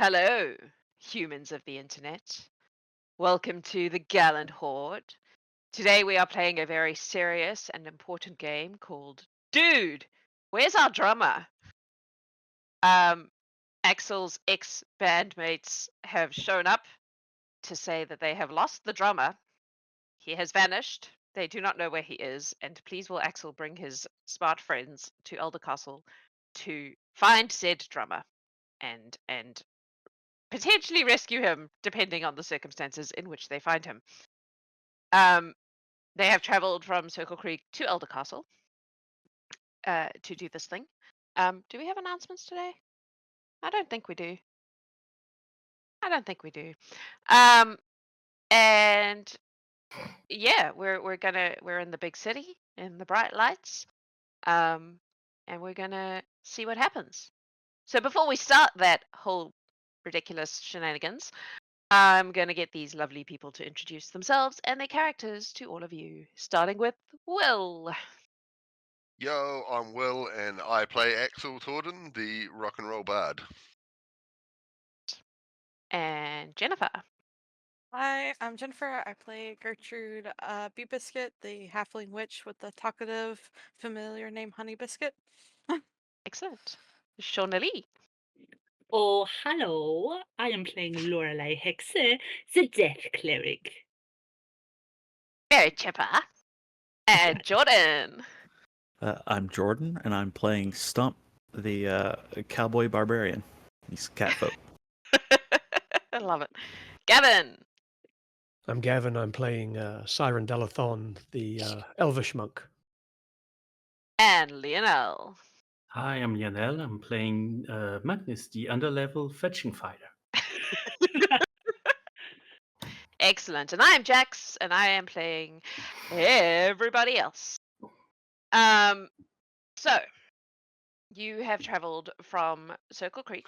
Hello, humans of the internet. Welcome to the Gallant Horde. Today we are playing a very serious and important game called Dude, Where's Our Drummer? Um, Axel's ex-bandmates have shown up to say that they have lost the drummer. He has vanished. They do not know where he is, and please will Axel bring his smart friends to Elder Castle to find said drummer and potentially rescue him depending on the circumstances in which they find him. Um, they have traveled from Circle Creek to Elder Castle to do this thing. Do we have announcements today? I don't think we do. I don't think we do. And yeah, we're in the big city in the bright lights. And we're gonna see what happens. So before we start that whole ridiculous shenanigans, I'm going to get these lovely people to introduce themselves and their characters to all of you, starting with Will Yo, I'm Will, and I play Aksel Torden, the rock and roll bard. and Jennifer. Hi, I'm Jennifer. I play Gertrude Bee Biscuit, the halfling witch with the talkative familiar name Honey Biscuit. Excellent. Shauna Lee. Oh, hello. I am playing Lorelei Hexe, the Death Cleric. Very chipper. And Jordan. I'm Jordan, and I'm playing Stump, the cowboy barbarian. He's catfolk. I love it. Gavin. I'm Gavin. I'm playing Siren Delathon, the elvish monk. And Lionel. Hi, I'm Lionel. I'm playing Magnus, the underlevel fetching fighter. Excellent. And I am Jax, and I am playing everybody else. So you have traveled from Circle Creek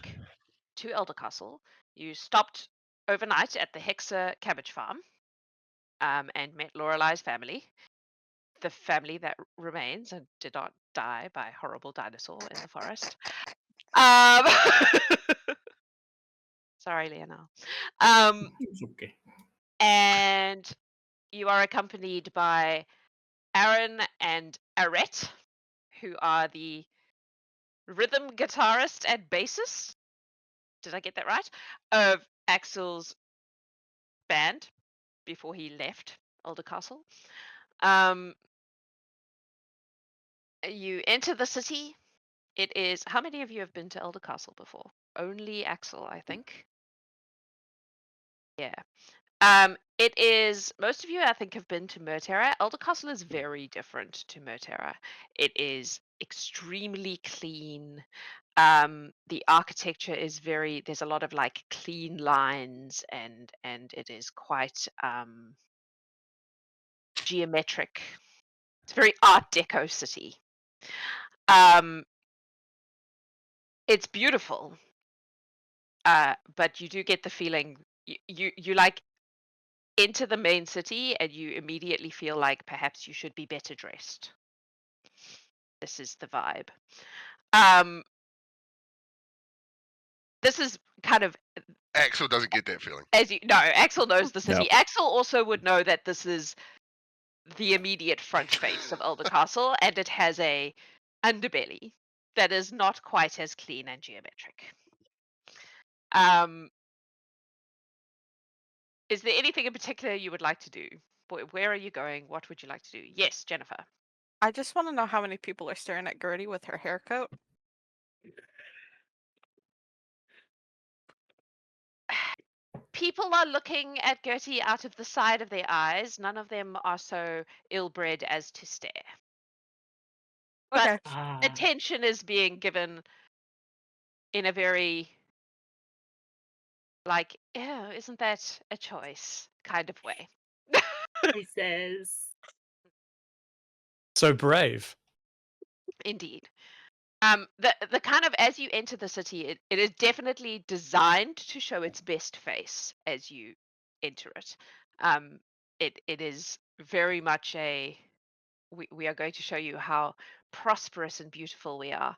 to Elder Castle. You stopped overnight at the Hexa cabbage farm and met Lorelei's family, the family that remains and did not die by a horrible dinosaur in the forest. Sorry, Lionel. It's okay. And you are accompanied by Aaron and Arette, who are the rhythm guitarist and bassist. Did I get that right? Of Axel's band before he left Elder Castle. You enter the city. It is. How many of you have been to Elder Castle before? Only Axel, I think. Yeah. It is. Most of you, I think, have been to Murterra. Elder Castle is very different to Murterra. It is extremely clean. The architecture is very. There's a lot of like clean lines, and it is quite geometric. It's a very Art Deco city. It's beautiful, but you do get the feeling you like enter the main city and you immediately feel like perhaps you should be better dressed. This is the vibe. This is kind of Aksel doesn't get that feeling. as you know. Axel knows the city. Yep. Axel also would know that this is the immediate front face of Elder Castle, and it has a underbelly that is not quite as clean and geometric. Is there anything in particular you would like to do? Where are you going? What would you like to do? Yes, Jennifer. I just want to know how many people are staring at Gertie with her hair coat. People are looking at Gertie out of the side of their eyes. None of them are so ill-bred as to stare. Okay. But attention is being given in a very like, oh, isn't that a choice kind of way. He says. So brave. Indeed. The kind of, as you enter the city, it is definitely designed to show its best face as you enter it. It is very much a we are going to show you how prosperous and beautiful we are.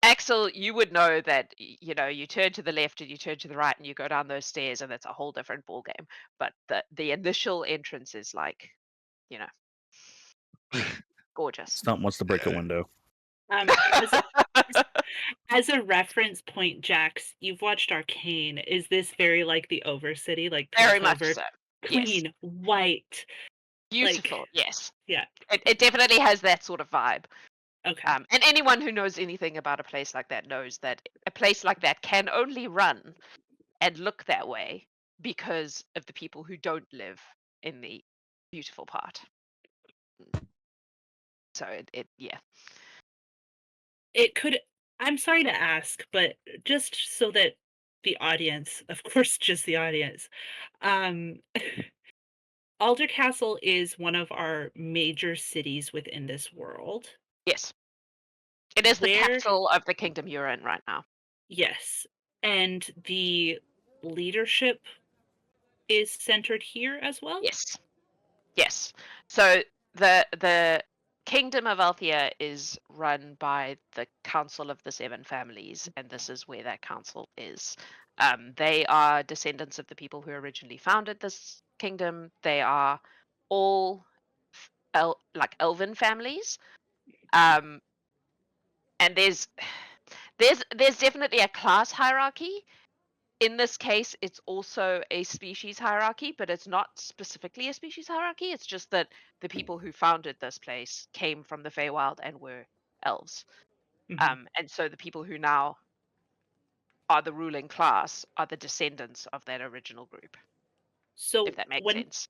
Axel, you would know that you turn to the left and you turn to the right and you go down those stairs and it's a whole different ball game. But the initial entrance is like, gorgeous. Stump wants to break a Yeah. window. As a reference point, Jax, you've watched Arcane. Is this very like the Overcity, like Very much covered, so. clean, white? Beautiful. Yes. Yeah. It definitely has that sort of vibe. Okay. And anyone who knows anything about a place like that knows that a place like that can only run and look that way because of the people who don't live in the beautiful part. So yeah. It could. I'm sorry to ask, but just so that the audience, of course, just the audience, Alder Castle is one of our major cities within this world. Yes. It is the Where- capital of the kingdom you're in right now. Yes, and the leadership is centered here as well. Yes. Yes. So the Kingdom of Althea is run by the Council of the Seven Families, and this is where that council is. They are descendants of the people who originally founded this kingdom. They are all like elven families. And there's definitely a class hierarchy. In this case, it's also a species hierarchy, but it's not specifically a species hierarchy. It's just that the people who founded this place came from the Feywild and were elves. Mhm. And so the people who now are the ruling class are the descendants of that original group, So if that makes when sense.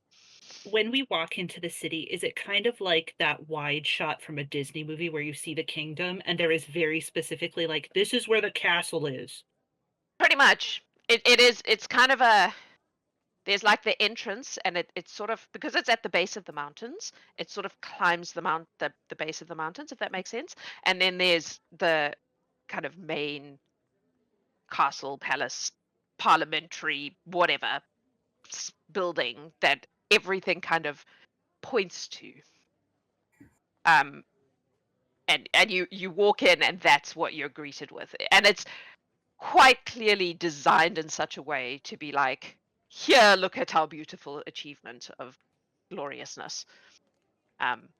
when we walk into the city, is it kind of like that wide shot from a Disney movie where you see the kingdom and there is very specifically like, this is where the castle is? Pretty much. It's kind of there's like the entrance, and it's sort of, because it's at the base of the mountains, it sort of climbs the base of the mountains, if that makes sense. And then there's the kind of main castle, palace, parliamentary, whatever building that everything kind of points to. And you walk in and that's what you're greeted with. And it's quite clearly designed in such a way to be like, here, look at our beautiful achievement of gloriousness.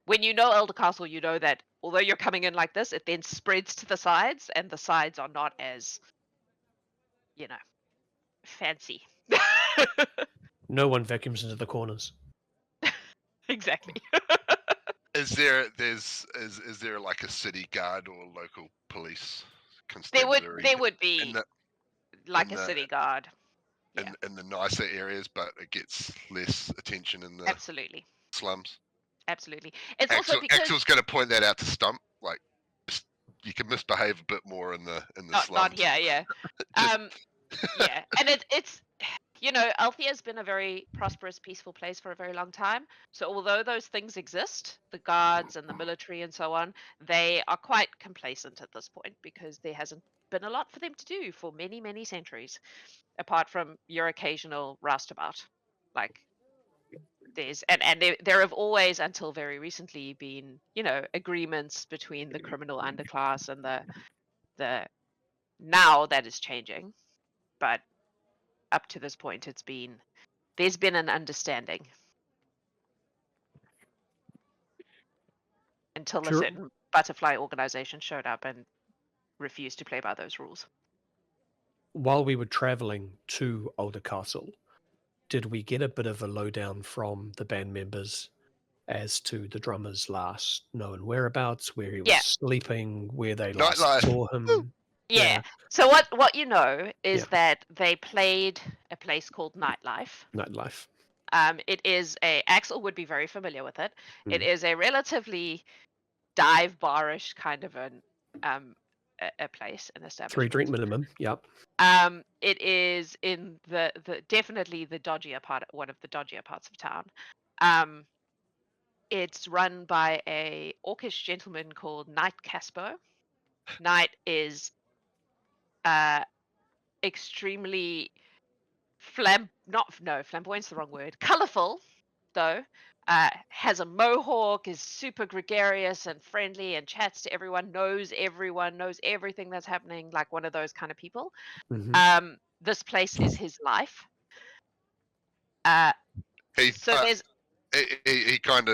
When you know Elder Castle, you know that although you're coming in like this, it then spreads to the sides, and the sides are not as, fancy. No one vacuums into the corners. Exactly. Is there like a city guard or local police There constabulary would be in the like in a the- city guard. Yeah, in the nicer areas, but it gets less attention in the absolutely, slums? absolutely. It's also because Axel's going to point that out to Stump. Like, you can misbehave a bit more in the slums. not here, yeah. Just- Yeah, and it's Althea's been a very prosperous, peaceful place for a very long time. So although those things exist, the guards and the military and so on, they are quite complacent at this point because there hasn't been a lot for them to do for many, many centuries, apart from your occasional roustabout. Like there's and there have always, until very recently, been agreements between the criminal underclass and the now that is changing, but up to this point there's been an understanding until a Sure. certain butterfly organization showed up and refused to play by those rules. While we were traveling to Alder Castle, did we get a bit of a lowdown from the band members as to the drummer's last known whereabouts, where he was Yeah. sleeping, where they last Nightlife. saw him? Yeah. So what you know is Yeah. that they played a place called Nightlife. Nightlife. It is Axel would be very familiar with it. It Mm. is a relatively dive barish kind of a place, an establishment. 3 drink minimum. Yep. It is in the definitely the dodgier part, one of the dodgier parts of town. It's run by a orcish gentleman called Knight Caspo. Knight is extremely flamboyant's the wrong word. Colorful, though, has a mohawk, is super gregarious and friendly, and chats to everyone, knows everything that's happening, like one of those kind of people. Mhm. This place is his life. So there's He kind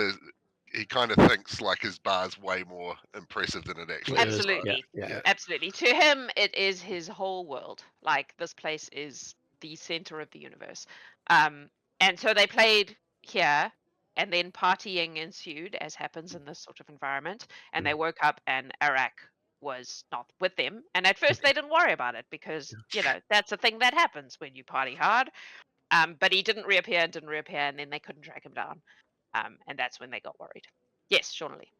of thinks like his bar's way more impressive than it actually is. Right? absolutely, Yeah. absolutely. To him, it is his whole world. Like this place is the center of the universe. And so they played here, and then partying ensued, as happens in this sort of environment. And they woke up, and Arak was not with them. And at first, they didn't worry about it because that's a thing that happens when you party hard. But he didn't reappear, and then they couldn't track him down. And that's when they got worried. Yes, Shawnee.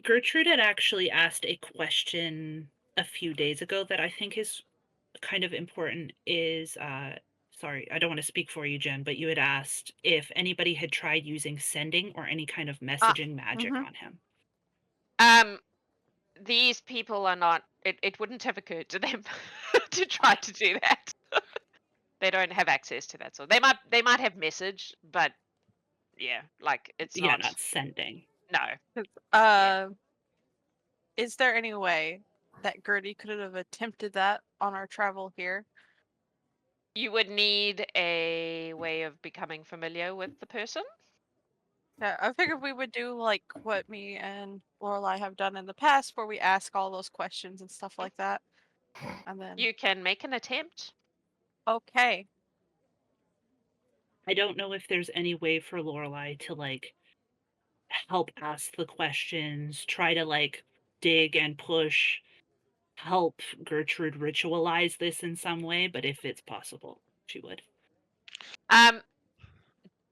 Gertrude had actually asked a question a few days ago that I think is kind of important. Sorry, I don't want to speak for you, Jen, but you had asked if anybody had tried using sending or any kind of messaging magic on him. These people are not. It wouldn't have occurred to them to try to do that. They don't have access to that, so they might have message, but yeah, like it's not sending. No. Is there any way that Gertie could have attempted that on our travel here? You would need a way of becoming familiar with the person. Yeah, I figured we would do like what me and Lorelai have done in the past, where we ask all those questions and stuff like that, and then You can make an attempt. okay. I don't know if there's any way for Lorelai to like help ask the questions, try to like dig and push, help Gertrude ritualize this in some way, but if it's possible, she would.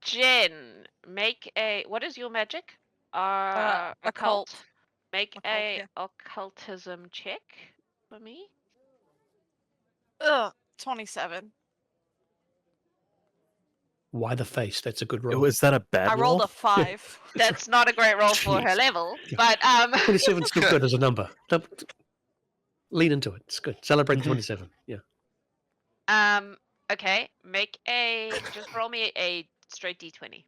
Jen, make a. What is your magic? Occult. Make Occult, a yeah. occultism check for me. 27. Why the face? That's a good roll. Was that a bad I roll? rolled a 5. That's not a great roll for her Jeez. level, Yeah. but 27's still good as a number. Lean into it. It's good. Celebrate the 27. Yeah. okay. Just roll me a straight d20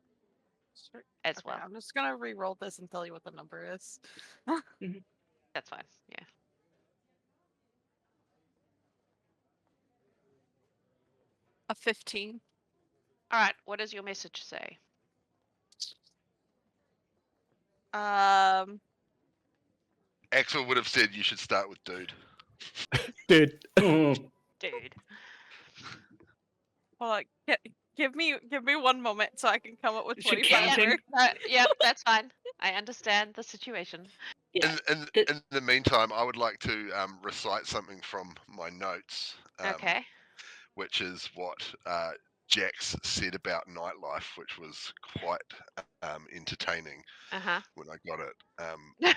as Okay, well. I'm just gonna re-roll this and tell you what the number is. That's fine. Yeah. A 15. All right. What does your message say? Um, Axel would have said you should start with dude. Dude. Dude. hold on. Give me 1 moment so I can come up with Is she 25 counting? words. Yep, that's fine. I understand the situation. Yeah. In the meantime, I would like to recite something from my notes. Okay. Which is what Jax said about nightlife, which was quite entertaining Uh-huh. when I got it.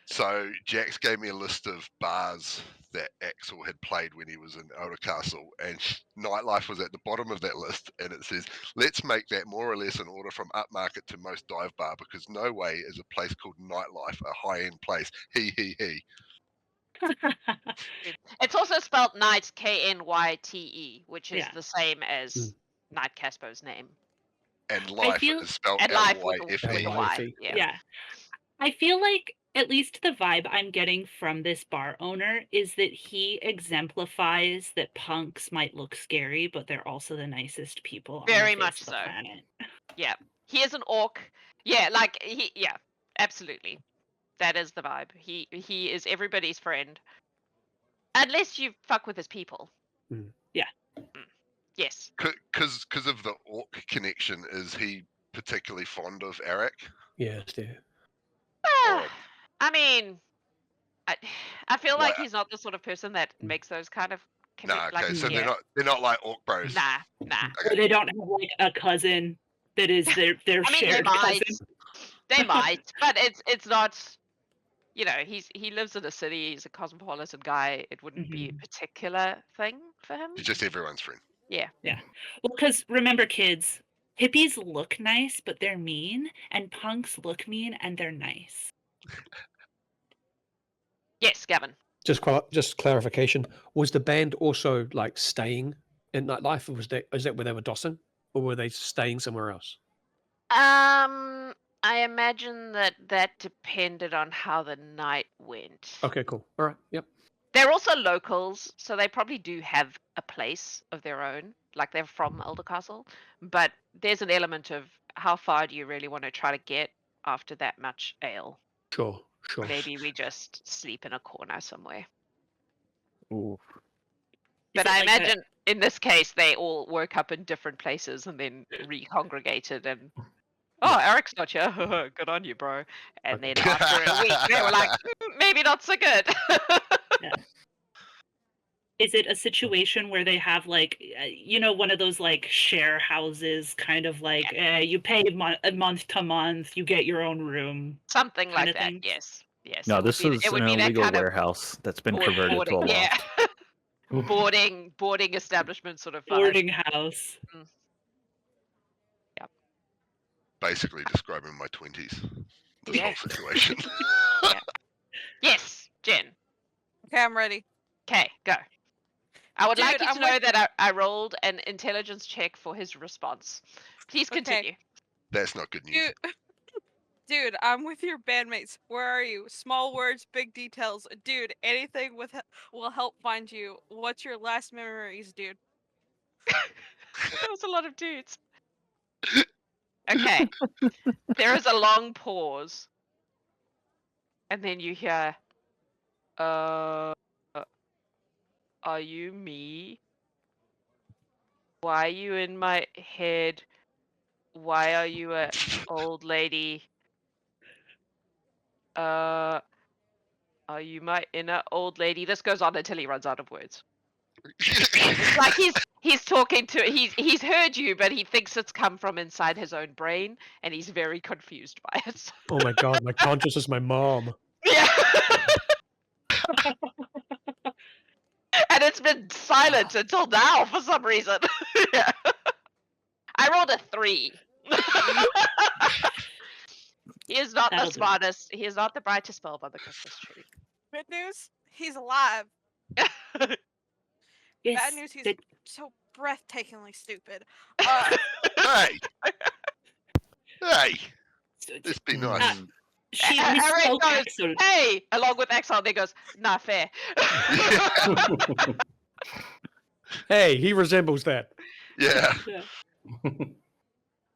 So Jax gave me a list of bars that Aksel had played when he was in Elder Castle, and nightlife was at the bottom of that list, and it says, let's make that more or less in order from upmarket to most dive bar, because no way is a place called nightlife a high-end place. He. It's also spelled Knight, Knyte, which is Yeah. the same as Knight Caspo's name. And life is spelled And life with L-Y-F-E. a Y. Yeah. I feel like at least the vibe I'm getting from this bar owner is that he exemplifies that punks might look scary, but they're also the nicest people Very on the much face of the so. planet. Yeah. He is an orc. Yeah, absolutely. That is the vibe. He is everybody's friend. Unless you fuck with his people. Yeah. Yes. Because of the orc connection, is he particularly fond of Arak? Yes, yeah. I mean, I feel like Like- he's not the sort of person that makes those kind of Nah, okay, so yeah. they're not like orc bros. Nah. Or they don't have like a cousin that is their I mean, shared cousin. They might, but it's not. He lives in a city. He's a cosmopolitan guy. It wouldn't be a particular thing for him. He's just everyone's friend. Yeah. Yeah. Well, because remember, kids, hippies look nice, but they're mean, and punks look mean and they're nice. Yes, Gavin. Just clarification. Was the band also like staying in nightlife, or is that where they were dossing, or were they staying somewhere else? I imagine that depended on how the night went. Okay, cool. All right. Yep. They're also locals, so they probably do have a place of their own, like they're from Elder Castle. But there's an element of how far do you really want to try to get after that much ale? Sure. Sure. Maybe we just sleep in a corner somewhere. Ooh. But it I like a- imagine in this case they all woke up in different places and then recongregated and oh, Eric's not here. Good on you, bro. And Okay. then after a week, they were like, maybe not so good. Is it a situation where they have like, one of those like share houses, kind of like you pay month to month, you get your own room? Something like Kinda that. thing? Yes. Yes. No, it would this be, is it an would be that illegal kind of warehouse that's been board- converted to a boarding, loft. yeah. boarding establishment sort of vibe. Boarding house. Basically describing my 20s. This Yeah. whole situation. Yes, Jen. Okay, I'm ready. Okay, go. I would like Dude, you to I'm know with that I rolled an intelligence check for his response. Please Okay. continue. That's not good news. Dude, I'm with your bandmates. Where are you? Small words, big details. Dude, anything will help find you. What's your last memories, dude? That was a lot of dudes. Okay. There is a long pause. And then you hear, are you me? Why are you in my head? Why are you a old lady? Are you my inner old lady? This goes on until he runs out of words. It's like he's talking to he's heard you, but he thinks it's come from inside his own brain, and he's very confused by it. Oh my god, my conscious is my mom. Yeah. And it's been silent until now for some reason. Yeah. I rolled a 3. He is not That'll the do. smartest. He is not the brightest bulb on the Christmas tree. Good news, he's alive. Yes. Bad news, he's that- so breathtakingly stupid. Hey! Hey! so- Let's be nice. she Eric misspoke goes, Axel. hey, along with Aksel, there goes, nah, fair. Hey, he resembles that. Yeah. Yeah.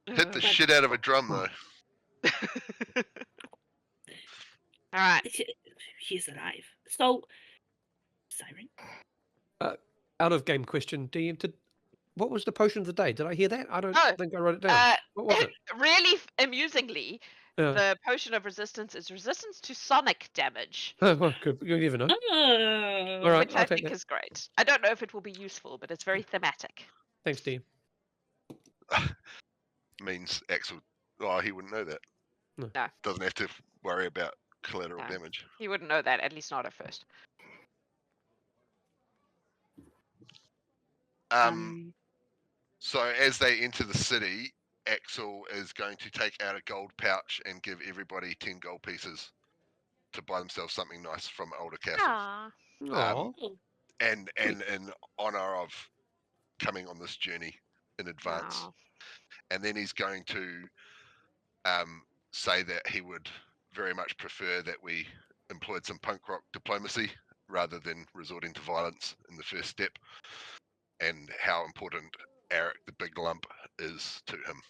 Hit the shit out of a drum though. All right. He's alive. So, Siren? Out of game question, DM, what was the potion of the day? Did I hear that? I don't Oh, think I wrote it down. What was it? Really amusingly, Yeah. the potion of resistance is resistance to sonic damage, Oh, well, good. You never know. Oh. All right, which I'll I take think that. is great. I don't know if it will be useful, but it's very thematic. Thanks, DM. Means Axel. Oh, he wouldn't know that. No. No. Doesn't have to worry about collateral No. damage. He wouldn't know that, at least not at first. So as they enter the city, Axel is going to take out a gold pouch and give everybody 10 gold pieces to buy themselves something nice from Elder Castle. Aww. Aw. And in honor of coming on this journey in advance. Aw. And then he's going to say that he would very much prefer that we employed some punk rock diplomacy rather than resorting to violence in the first step, and how important Arak the Big Lump is to him.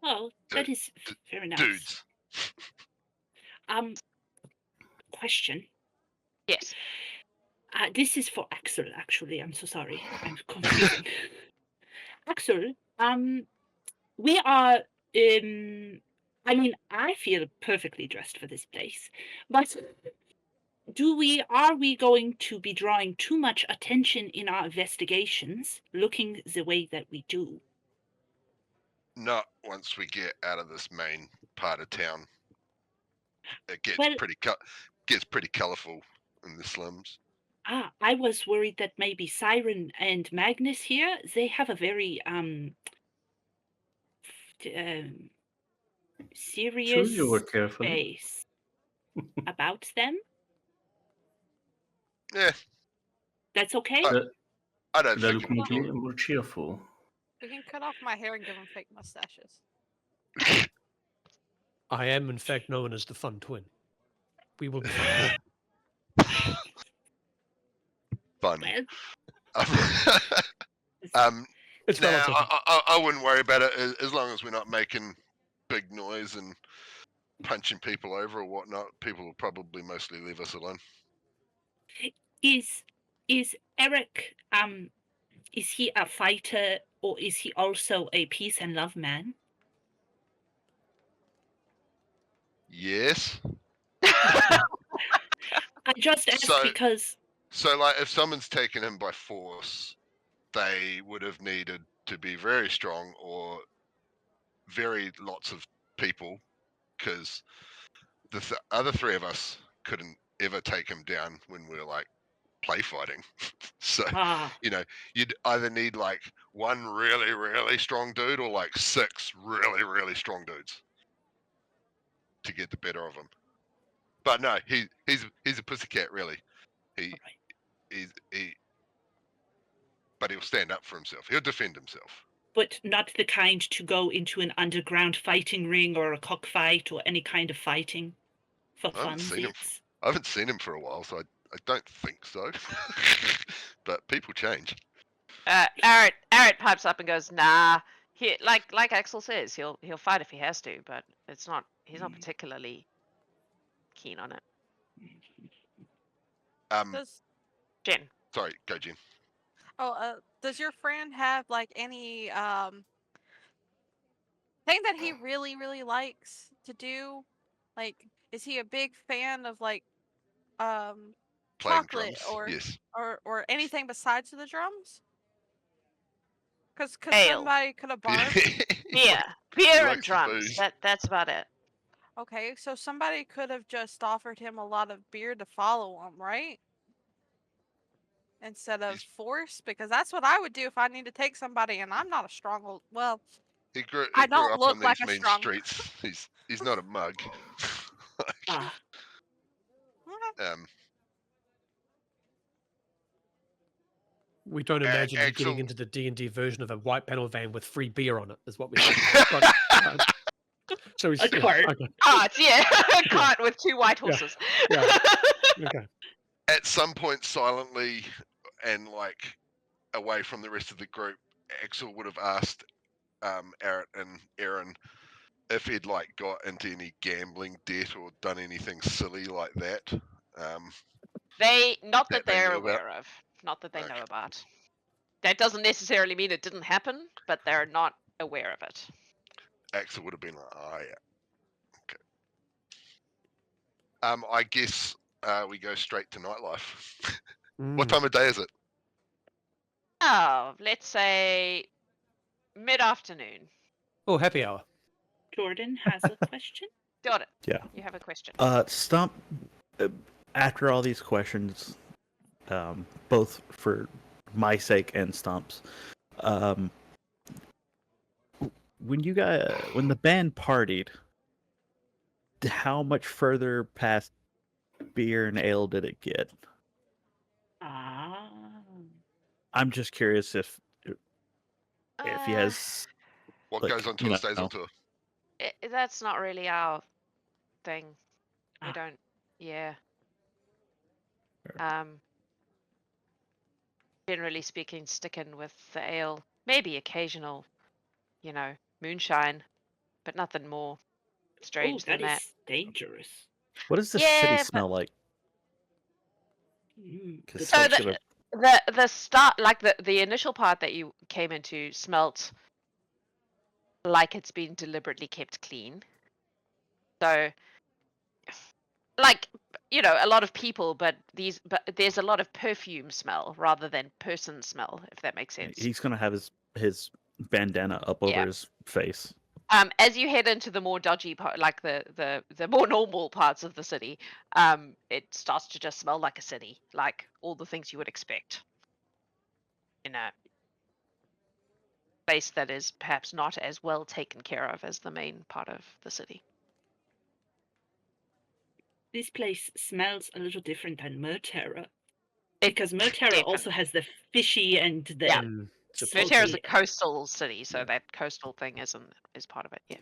Oh, that is very nice. Dudes. Question. Yes. This is for Axel, actually. I'm so sorry. I'm confusing. Axel, we are, I mean, I feel perfectly dressed for this place, but are we going to be drawing too much attention in our investigations, looking the way that we do? Not once we get out of this main part of town. It gets Well- pretty colourful in the slums. I was worried that maybe Siren and Magnus here, they have a very serious Choose your word carefully. face about them. Yeah, That's okay. I don't They think look more cheerful. We can cut off my hair and give him fake mustaches. I am, in fact, known as the Fun Twin. We will be fine. Fun. Well, It's Nah, relative. I wouldn't worry about it as long as we're not making big noise and punching people over or whatnot. People will probably mostly leave us alone. is Arak is he a fighter or is he also a peace and love man? Yes. I just asked So- because So, like, if someone's taken him by force, they would have needed to be very strong or very lots of people, because the other three of us couldn't ever take him down when we were like play fighting. So, you know, you'd either need like one really, really strong dude or like 6 really, really strong dudes to get the better of him. But no, he's a pussycat, really. He but he'll stand up for himself. He'll defend himself. but not the kind to go into an underground fighting ring or a cockfight or any kind of fighting for I haven't seen him. funsies. I haven't seen him for a while, so I don't think so. But people change. Arak pipes up and goes, "Nah." He like Aksel says, he'll fight if he has to, but it's not. He's not particularly keen on it. Does Jen, Sorry, go Jen. does your friend have like any thing that he really likes to do? Like, is he a big fan of like Playing chocolate drums. Yes. or anything besides the drums? Because Ale. somebody could have borrowed. beer He and likes the drums. booze. That's about it. Okay, so somebody could have just offered him a lot of beer to follow him, right? Instead of He's- force, because that's what I would do if I need to take somebody, and I'm not a strong. Well, He grew I don't up look on like these a mean strong- streets. He's not a mug. Ah, okay. We don't imagine you getting Aksel- into the D&D version of a white panel van with free beer on it, is what we think. So he's, A cart. Okay. Carts, yeah. A cart with 2 white horses. yeah. Okay. At some point, silently and like away from the rest of the group, Axel would have asked Arak and Aaron if he'd like got into any gambling debt or done anything silly like that. They not that That they they're knew about? aware of, not that they know Okay. about. That doesn't necessarily mean it didn't happen, but they're not aware of it. Axel would have been like, oh yeah. Okay. I guess we go straight to nightlife. What Mm. time of day is it? Oh, let's say mid-afternoon. Oh, happy hour. Jordan has a question. Got it. Yeah. You have a question. Stump. After all these questions, both for my sake and Stump's, when the band partied, how much further past beer and ale did it get? Ah, I'm just curious if he has. What Like, goes on you tour stays know. on tour. That's not really our thing. We Ah. don't. Yeah. Fair. Generally speaking, sticking with the ale. Maybe occasional, moonshine, but nothing more strange that than is that. dangerous. What does the Yeah, city but- smell like? Good Because So question. the start, like the initial part that you came into, smelt like it's been deliberately kept clean. So, like, a lot of people, but there's a lot of perfume smell rather than person smell, if that makes sense. he's gonna have his bandana up over Yeah. his face. As you head into the more dodgy part, like the more normal parts of the city, it starts to just smell like a city, like all the things you would expect in a place that is perhaps not as well taken care of as the main part of the city. This place smells a little different than Merterra. It Because Merterra also definitely- has the fishy and the Yeah. Supposed Mutera is to. a coastal city, so Yeah. that coastal thing is part of it. Yeah.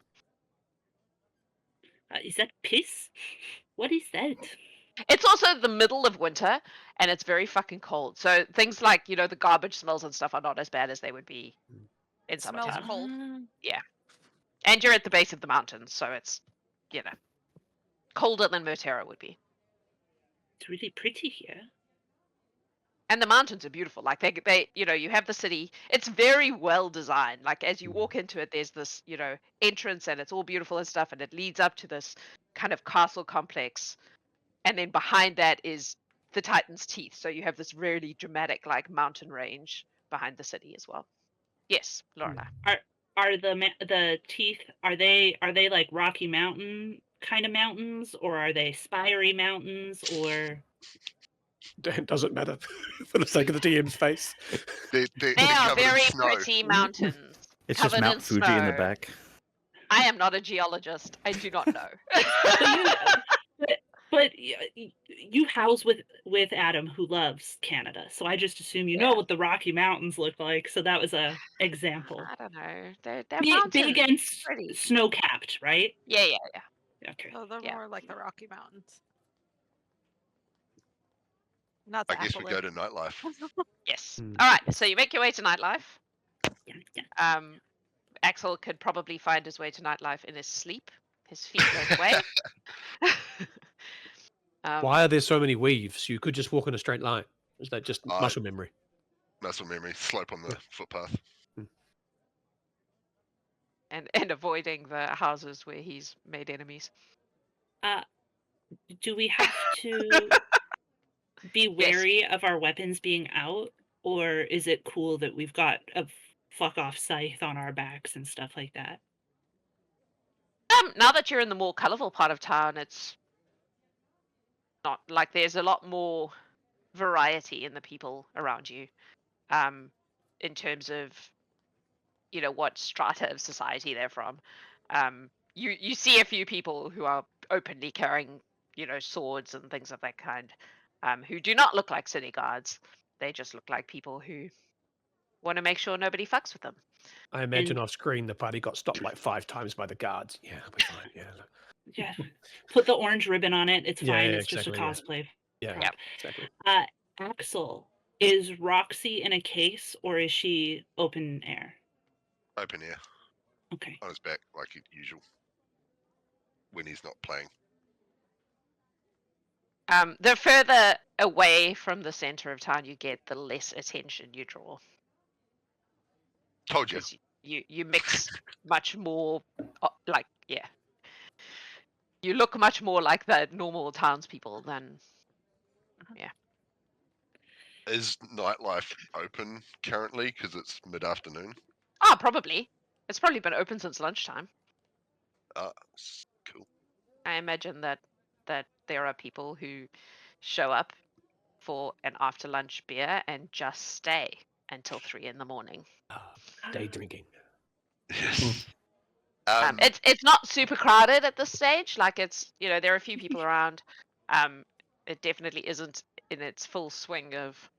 Is that piss? What is that? It's also the middle of winter, and it's very fucking cold. So things like the garbage smells and stuff are not as bad as they would be in Smells summertime. cold. And you're at the base of the mountains, so it's colder than Mutera would be. It's really pretty here. And the mountains are beautiful. Like they you have the city. It's very well designed. Like as you walk into it, there's this entrance, and it's all beautiful and stuff, and it leads up to this kind of castle complex. And then behind that is the Titan's Teeth. So you have this really dramatic like mountain range behind the city as well. Yes, Lorna. Are the teeth, are they like Rocky Mountain kind of mountains, or are they spiry mountains, or It doesn't matter for the sake of the DM's face. They're They are covered in very snow. pretty mountains. It's just covered Mount in Fuji in the snow. back. I am not a geologist. I do not know. but you house with Adam, who loves Canada, so I just assume you know Yeah. what the Rocky Mountains look like. So that was a example. I don't know. They're Big mountains. and Pretty. snow capped, right? Yeah. Okay. Oh, they're Yeah. more like the Rocky Mountains. Not I the guess we go Appalachian. to nightlife. Yes. Hmm. All right. So you make your way to nightlife. Yeah. Axel could probably find his way to nightlife in his sleep. His feet went away. Why are there so many weaves? You could just walk in a straight line. Is that just muscle memory? Muscle memory, slope on the footpath. And avoiding the houses where he's made enemies. Do we have to be wary of our weapons being out, or is it cool that we've got a fuck off scythe on our backs and stuff like that? Now that you're in the more colorful part of town, it's not like there's a lot more variety in the people around you. In terms of what strata of society they're from. You see a few people who are openly carrying swords and things of that kind, who do not look like city guards. They just look like people who want to make sure nobody fucks with them. I imagine off screen the party got stopped like 5 times by the guards. Yeah, we'll be fine. Yeah. Yeah. Put the orange ribbon on it. It's Yeah, fine. yeah, It's just a exactly, cosplay. Yeah, Yep. exactly. Aksel, is Roxy in a case, or is she open air? Open air, Okay. on his back, like usual. When he's not playing. The further away from the center of town you get, the less attention you draw. Told you. 'Cause you mix much more, you look much more like the normal townspeople than. Is nightlife open currently? Because it's mid-afternoon. Ah, probably. It's probably been open since lunchtime. Cool. I imagine that there are people who show up for an after lunch beer and just stay until 3 a.m. Day drinking. Yes. It's not super crowded at this stage. Like it's there are a few people around. It definitely isn't in its full swing of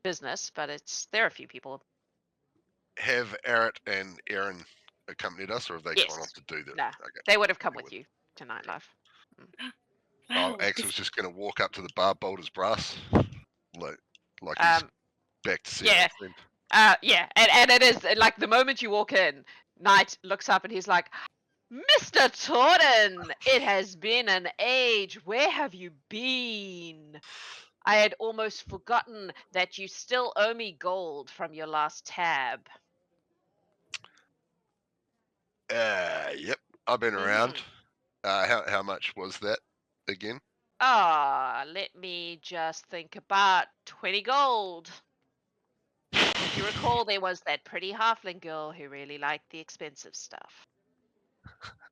business, but there are a few people. Have Arak and Aaron accompanied us, or have they Yes. gone off to do that? Nah, Okay. they would have come They with you to nightlife. Wow. Axel's just going to walk up to the bar, bold as brass, like he's back to see yeah. my friend. And it is like the moment you walk in, Knight looks up and he's like, Mr. Torden, it has been an age. Where have you been? I had almost forgotten that you still owe me gold from your last tab. Yep, I've been around. How much was that again? Let me just think. About 20 gold. If you recall, there was that pretty halfling girl who really liked the expensive stuff.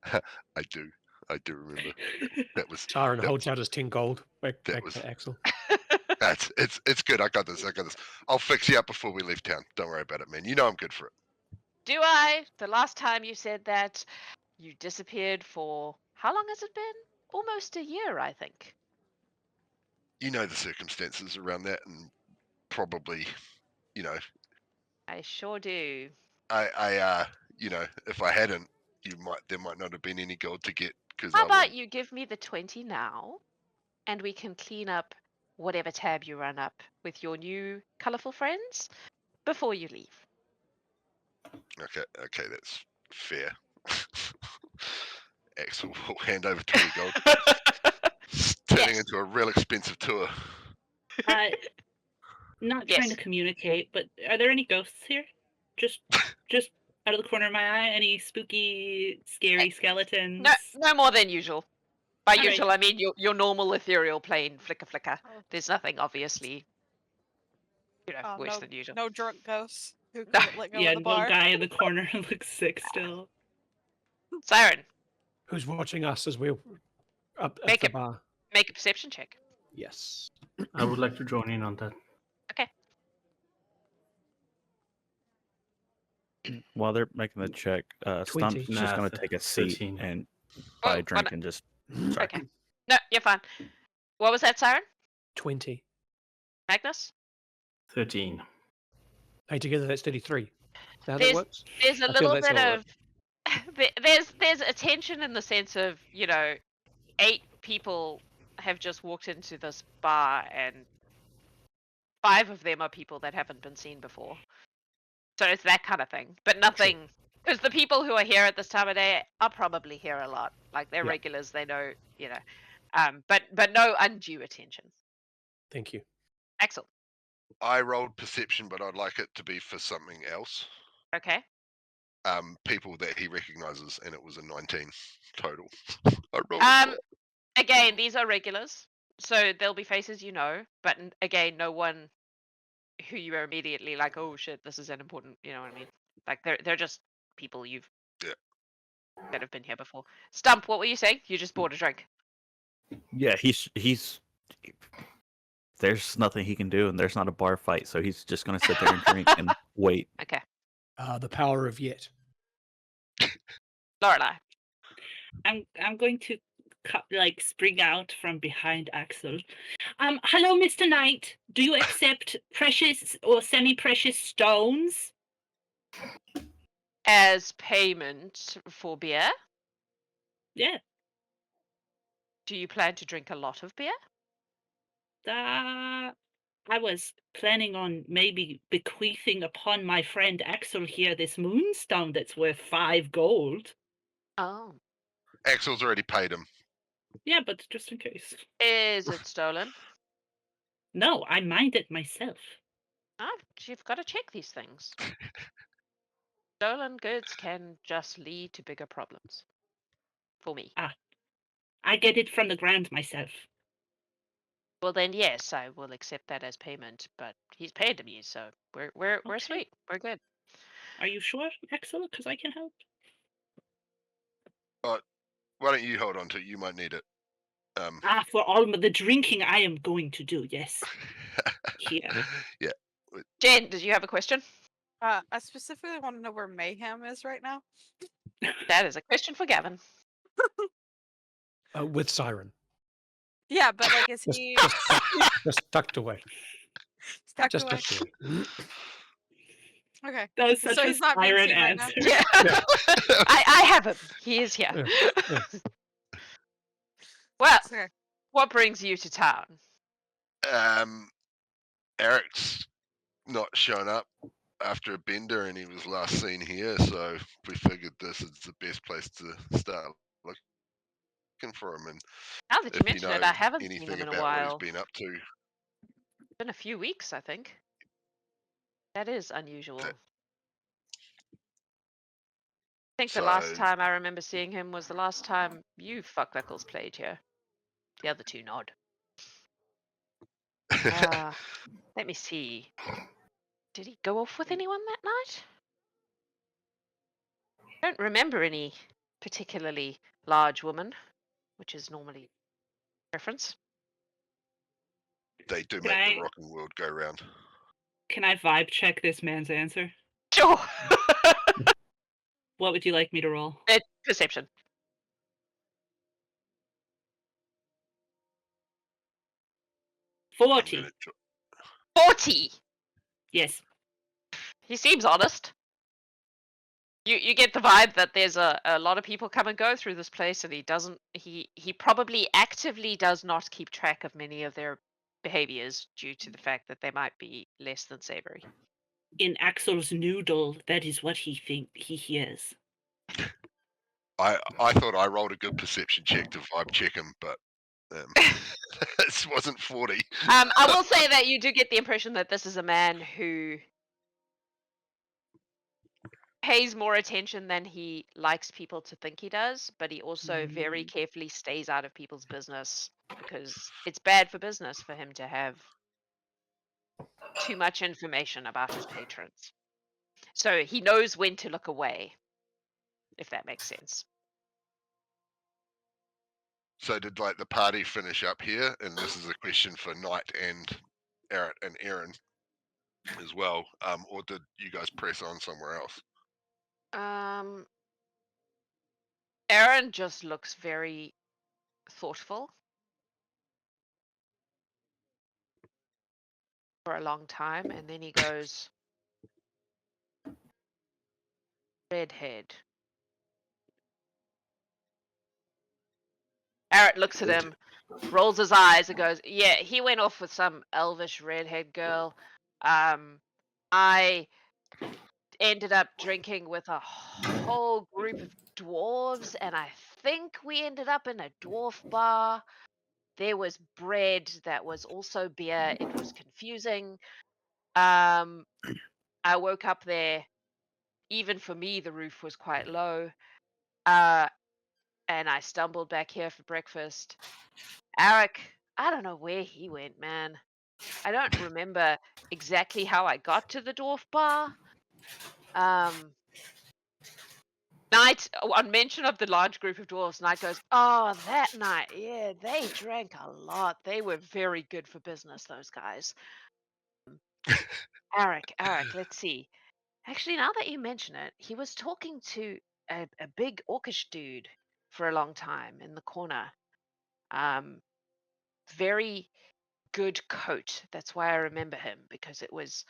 I do remember. That was Taran holds out his 10 gold back was- to Axel. it's good. I got this. I'll fix you up before we leave town. Don't worry about it, man. You know I'm good for it. Do I? The last time you said that, you disappeared for how long has it been? Almost a year, I think. You know the circumstances around that, and probably, I sure do. If I hadn't, there might not have been any gold to get because How I about would. you give me the 20 now, and we can clean up whatever tab you run up with your new colourful friends before you leave. Okay, that's fair. Axel will hand over 20 gold. It's turning Yes. into a real expensive tour. Not Yes. trying to communicate, but are there any ghosts here? Just out of the corner of my eye, any spooky, scary skeletons? No more than usual. By All right. usual, I mean your normal ethereal plane flicker. Oh. There's nothing obviously, worse no, than usual. no drunk ghosts who No. couldn't let go Yeah, of the no bar. guy in the corner looks sick still. Siren, Who's watching us as we're up at Make the it. bar? make a perception check. Yes. I would like to join in on that. While they're making the check, 20. Stump's just Nah, going to take a seat 13. and buy Oh, a drink and just. Sorry. Okay. No, you're fine. What was that, Siren? 20. Magnus? 13. Hey, together that's 33. Is that how that There's- works? There's a I feel little that's bit all of there's a tension in the sense of 8 people have just walked into this bar and 5 of them are people that haven't been seen before. So it's that kind of thing, but nothing. Because the people who are here at this time of day are probably here a lot. Like they're Yeah. regulars, they know, but no undue attention. Thank you. Aksel, I rolled perception, but I'd like it to be for something else. okay. People that he recognizes, and it was a 19 total. I rolled a 12. Again, these are regulars, so there'll be faces but again, no one who you are immediately like, oh shit, this is an important. You know what I mean? Like they're just people that have been here before. Stump, what were you saying? You just bought a drink. Yeah, he's. There's nothing he can do, and there's not a bar fight, so he's just going to sit there and drink and wait. Okay, The power of yet. Lorelai. I'm going to spring out from behind Axel. Hello, Mr. Knight. Do you accept precious or semi-precious stones? As payment for beer, Yeah. do you plan to drink a lot of beer? I was planning on maybe bequeathing upon my friend Axel here this moonstone that's worth 5 gold. Oh, Axel's already paid him. Yeah, but just in case. is it stolen? No, I mined it myself. Oh, you've got to check these things. Stolen goods can just lead to bigger problems. For me. I get it from the ground myself. Well then, yes, I will accept that as payment. But he's paid me, so we're Okay. sweet. We're good. Are you sure, Axel? Because I can help. Why don't you hold on to it? You might need it. For all the drinking I am going to do, yes. Here. Yeah. Jen, did you have a question? I specifically want to know where Mayhem is right now. That is a question for Gavin. With Siren. Yeah, but like, is Just, he just tucked away. stuck Just away? tucked away. Okay. That was such So a he's not being siren seen right now? answer. Yeah. I have him. He is here. Yeah. Well, Okay. what brings you to town? Arak's not shown up after a bender, and he was last seen here, so we figured this is the best place to start looking for him. And Now that you if you mention know it, I haven't seen anything him in a about what while. he's been up to, It's been a few weeks, I think. That is unusual. That- I think the last So- time I remember seeing him was the last time you fucknuckles played here. The other two nod. Let me see. Did he go off with anyone that night? I don't remember any particularly large woman, which is normally preference. they do Can make the I- rocking world go round. Can I vibe check this man's answer? Sure. What would you like me to roll? Perception. I'm 40. gonna 40. Yes. He seems honest. You get the vibe that there's a lot of people come and go through this place, and he probably actively does not keep track of many of their behaviors due to the fact that they might be less than savory. In Axel's noodle, that is what he hears. I thought I rolled a good perception check to vibe check him, but this wasn't 40. I will say that you do get the impression that this is a man who pays more attention than he likes people to think he does, but he also very carefully stays out of people's business because it's bad for business for him to have too much information about his patrons. So he knows when to look away, if that makes sense. So did like the party finish up here? And this is a question for Knight and Arak and Aaron as well. Or did you guys press on somewhere else? Aaron just looks very thoughtful for a long time, and then he goes, redhead. Arak looks at him, rolls his eyes, and goes, yeah, he went off with some elvish redhead girl. I ended up drinking with a whole group of dwarves, and I think we ended up in a dwarf bar. There was bread that was also beer. It was confusing. I woke up there. Even for me, the roof was quite low. And I stumbled back here for breakfast. Arak, I don't know where he went, man. I don't remember exactly how I got to the dwarf bar. Knight, on mention of the large group of dwarves, Knight goes, oh, that night, yeah, they drank a lot. They were very good for business, those guys. Arak, let's see. Actually, now that you mention it, he was talking to a big orcish dude for a long time in the corner. Very good coat. That's why I remember him, because it was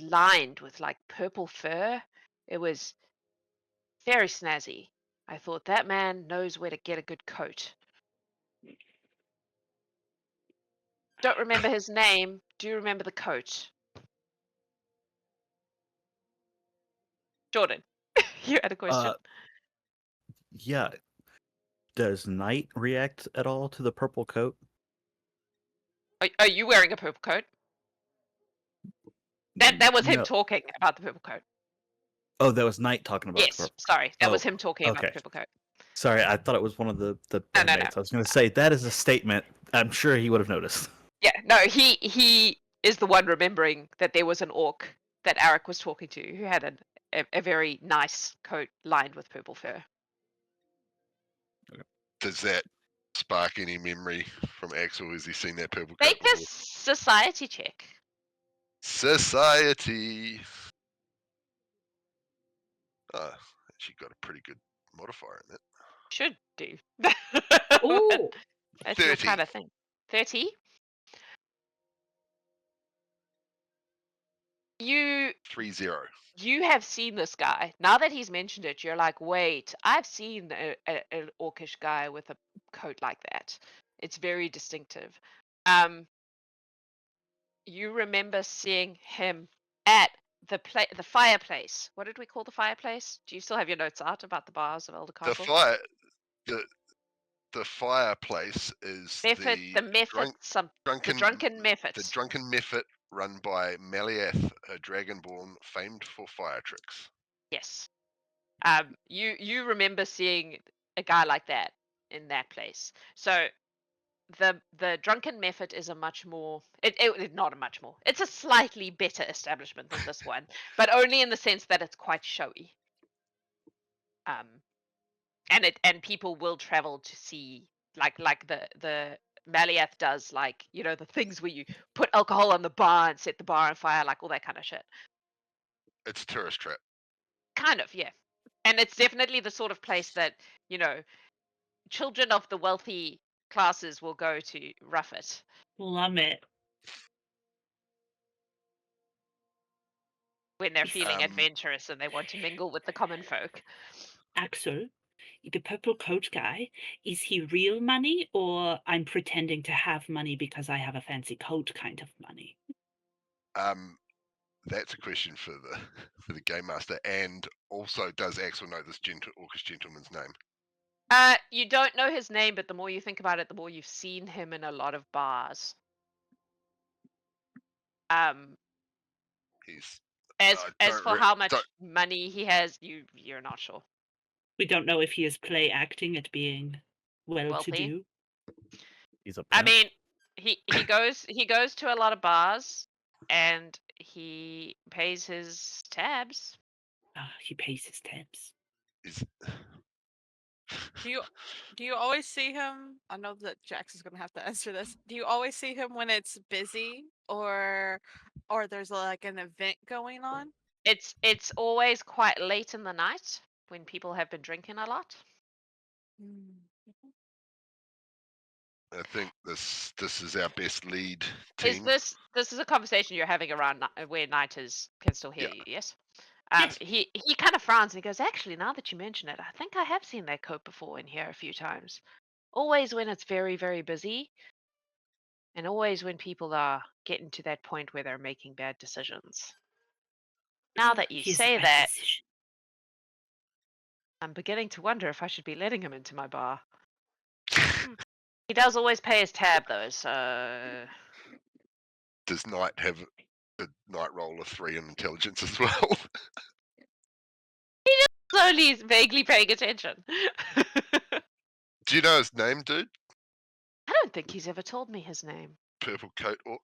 lined with like purple fur. It was very snazzy. I thought that man knows where to get a good coat. Don't remember his name. Do you remember the coat? Jordan, you had a question. Yeah. Does Knight react at all to the purple coat? Are you wearing a purple coat? That was him No. talking about the purple coat. Oh, that was Knight talking about the Yes, purple. sorry. That was Oh, him talking about the okay. purple coat. Sorry, I thought it was one of the No. bandmates. I was going to say that is a statement. I'm sure he would have noticed. Yeah, no, he is the one remembering that there was an orc that Arak was talking to who had a very nice coat lined with purple fur. Does that spark any memory from Aksel? Has he seen that purple coat Make before? this society check. Society. Actually got a pretty good modifier in it. Should do. Oh, That's your 30. kind of thing. 30? You 30. have seen this guy. Now that he's mentioned it, you're like, wait, I've seen an orcish guy with a coat like that. It's very distinctive. You remember seeing him at the fireplace. What did we call the fireplace? Do you still have your notes out about the bars of Elder The Castle? fire. The fireplace is Method, the method, drunken, the drunken methods. The drunken method run by Maliath, a dragonborn famed for fire tricks. Yes. You remember seeing a guy like that in that place. So the drunken method is a much more not a much more. It's a slightly better establishment than this one, but only in the sense that it's quite showy. And people will travel to see like the Maliath does, like, you know, the things where you put alcohol on the bar and set the bar on fire, like all that kind of shit. It's a tourist trap. Kind of, yeah. And it's definitely the sort of place that, you know, children of the wealthy classes will go to rough it. plummet. when they're feeling Um, adventurous and they want to mingle with the common folk. Axel, the purple coat guy, is he real money or I'm pretending to have money because I have a fancy coat kind of money? That's a question for the for the game master. And also, does Axel know this Orcish gentleman's name? You don't know his name, but the more you think about it, the more you've seen him in a lot of bars. He's As I as don't for re- how much don't- money he has, you're not sure. We don't know if he is play acting at being Wealthy. well-to-do. He's a I pimp. mean, he goes to a lot of bars, and he pays his tabs. He pays his tabs. Is Do you always see him? I know that Jax is gonna have to answer this. Do you always see him when it's busy or there's like an event going on? It's always quite late in the night when people have been drinking a lot. I think this is our best lead Is team. this is a conversation you're having around where Nighters can still hear Yeah. you? Yes. Yes. He kind of frowns and he goes, "Actually, now that you mention it, I think I have seen that coat before in here a few times. Always when it's very, very busy, and always when people are getting to that point where they're making bad decisions." Now that you He is a say bad that, decision. I'm beginning to wonder if I should be letting him into my bar. He does always pay his tab though, so Does Knight have a Knight roll of 3 in intelligence as well? he's only vaguely paying attention. Do you know his name, dude? I don't think he's ever told me his name, Purple coat orc.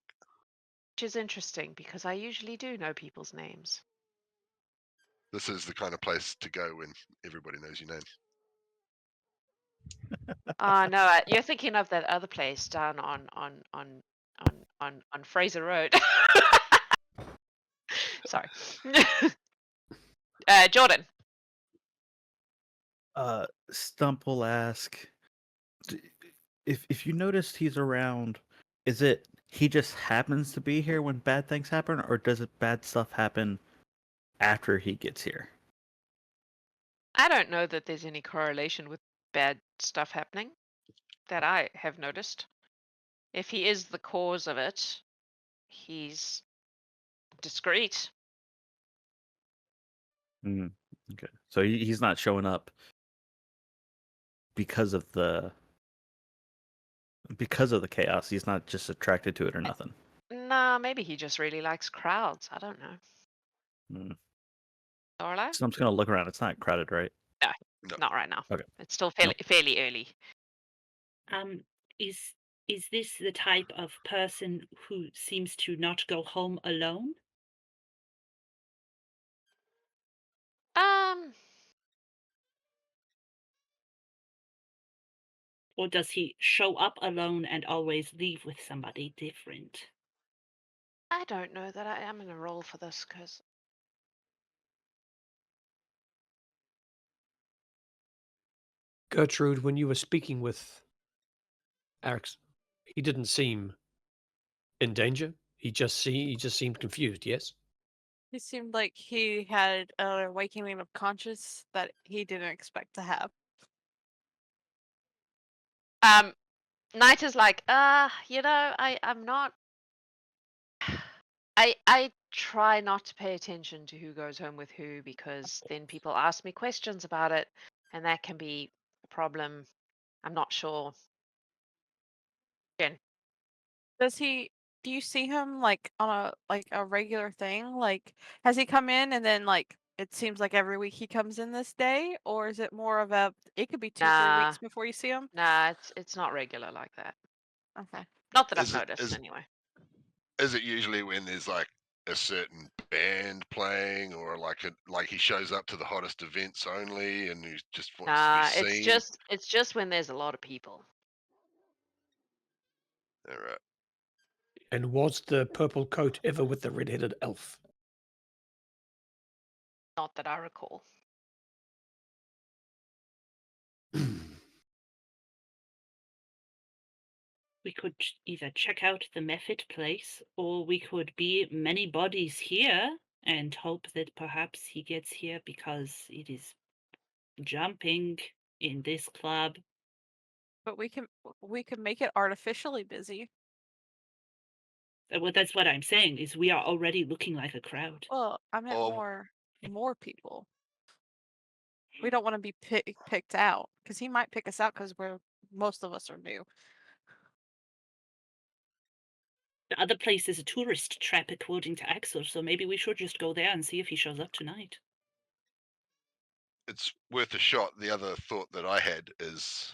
which is interesting because I usually do know people's names. This is the kind of place to go when everybody knows your name. No, you're thinking of that other place down on Fraser Road. Sorry. Jordan. Stump will ask if you noticed he's around. Is it he just happens to be here when bad things happen, or does it bad stuff happen after he gets here? I don't know that there's any correlation with bad stuff happening that I have noticed. If he is the cause of it, he's discreet. Okay, so he's not showing up because of the chaos. He's not just attracted to it or nothing. Nah, maybe he just really likes crowds. I don't know. Mm. Orla? So I'm just gonna look around. It's not crowded, right? No. Not right now. Okay. It's still fairly early. Is this the type of person who seems to not go home alone? Or does he show up alone and always leave with somebody different? I don't know that I am in a role for this because Gertrude, when you were speaking with Arak, he didn't seem in danger. He just seemed confused. Yes. He seemed like he had a awakening of conscience that he didn't expect to have. Knight is like, I'm not. I try not to pay attention to who goes home with who because then people ask me questions about it, and that can be a problem. I'm not sure. Jen. Do you see him like on a regular thing? Like, has he come in and then like it seems like every week he comes in this day, or is it more of it could be 2-3 Nah, weeks before you see him? nah, it's not regular like that. Okay. Not that I've Is it- noticed is- anyway. Is it usually when there's like a certain band playing, or like he shows up to the hottest events only, and he just wants Nah, to be seen? it's just when there's a lot of people. All right. And was the purple coat ever with the red-headed elf? Not that I recall. We could either check out the method place, or we could be many bodies here and hope that perhaps he gets here because it is jumping in this club. But we can make it artificially busy. Well, that's what I'm saying, is we are already looking like a crowd. Well, I meant Oh. more people. We don't want to be picked out because he might pick us out because most of us are new. The other place is a tourist trap, according to Aksel, so maybe we should just go there and see if he shows up tonight. It's worth a shot. The other thought that I had is,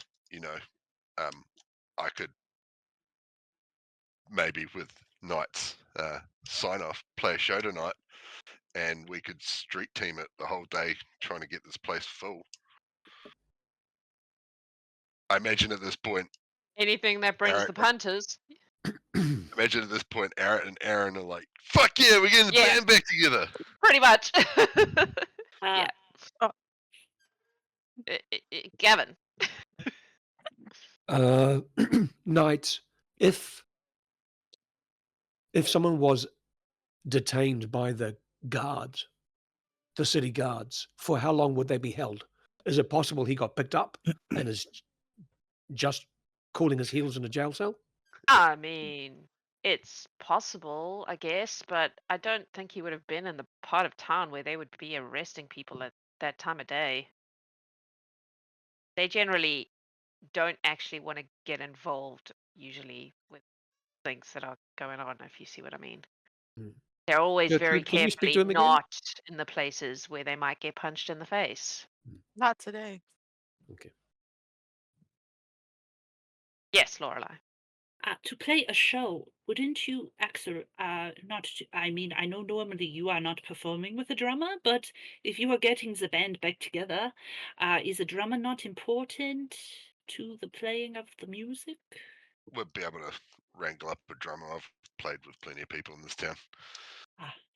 I could maybe with Knight's sign off play a show tonight, and we could street team it the whole day trying to get this place full. I imagine at this point, Anything that brings the punters. Aaron and Aaron are like, "Fuck yeah, we're getting the Yeah. band back together." Pretty much. Yeah. Gavin. Knight, if someone was detained by the guards, the city guards, for how long would they be held? Is it possible he got picked up and is just cooling his heels in a jail cell? I mean, it's possible, I guess, but I don't think he would have been in the part of town where they would be arresting people at that time of day. They generally don't actually want to get involved, usually, with things that are going on, if you see what I mean. Mm. They're always very Gertrude, can you speak carefully to him again? not in the places where they might get punched in the face. Not today. Okay. Yes, Lorelei. To play a show, wouldn't you, Aksel, I know normally you are not performing with a drummer, but if you are getting the band back together, is a drummer not important to the playing of the music? We'll be able to wrangle up a drummer. I've played with plenty of people in this town.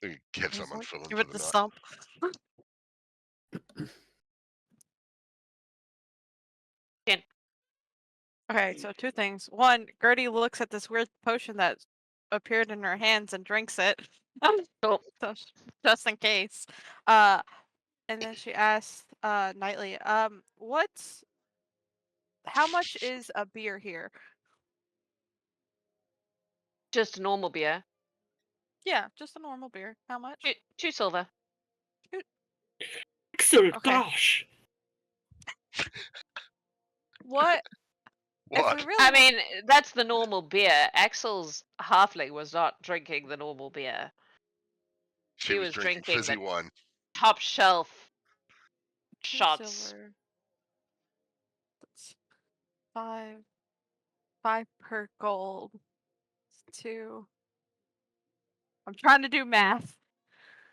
We can have someone fill in Give for it the the night. stump. Okay, so two things. One, Gertie looks at this weird potion that appeared in her hands and drinks it. Oh. So, just in case. And then she asks Knightley, how much is a beer here? Just a normal beer. Yeah, just a normal beer. How much? 2 silver. Aksel, Okay. gosh! What? If What? we really I mean, that's the normal beer. Aksel's halfling was not drinking the normal beer. She He was was drinking drinking fizzy the wine. top shelf 2 shots. silver. That's 5 per gold. 2. I'm trying to do math.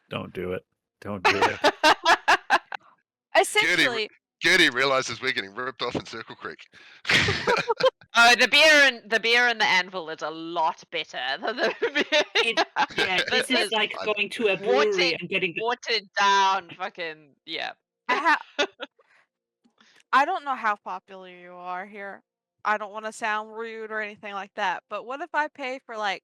Don't do it. Don't do it. Essentially, Gertie realizes we're getting ripped off in Circle Creek. Oh, the beer and the anvil is a lot better than the beer. Yeah, This this is is like going to a brewery and getting the watered down fucking yeah. I don't know how popular you are here. I don't want to sound rude or anything like that, but what if I pay for like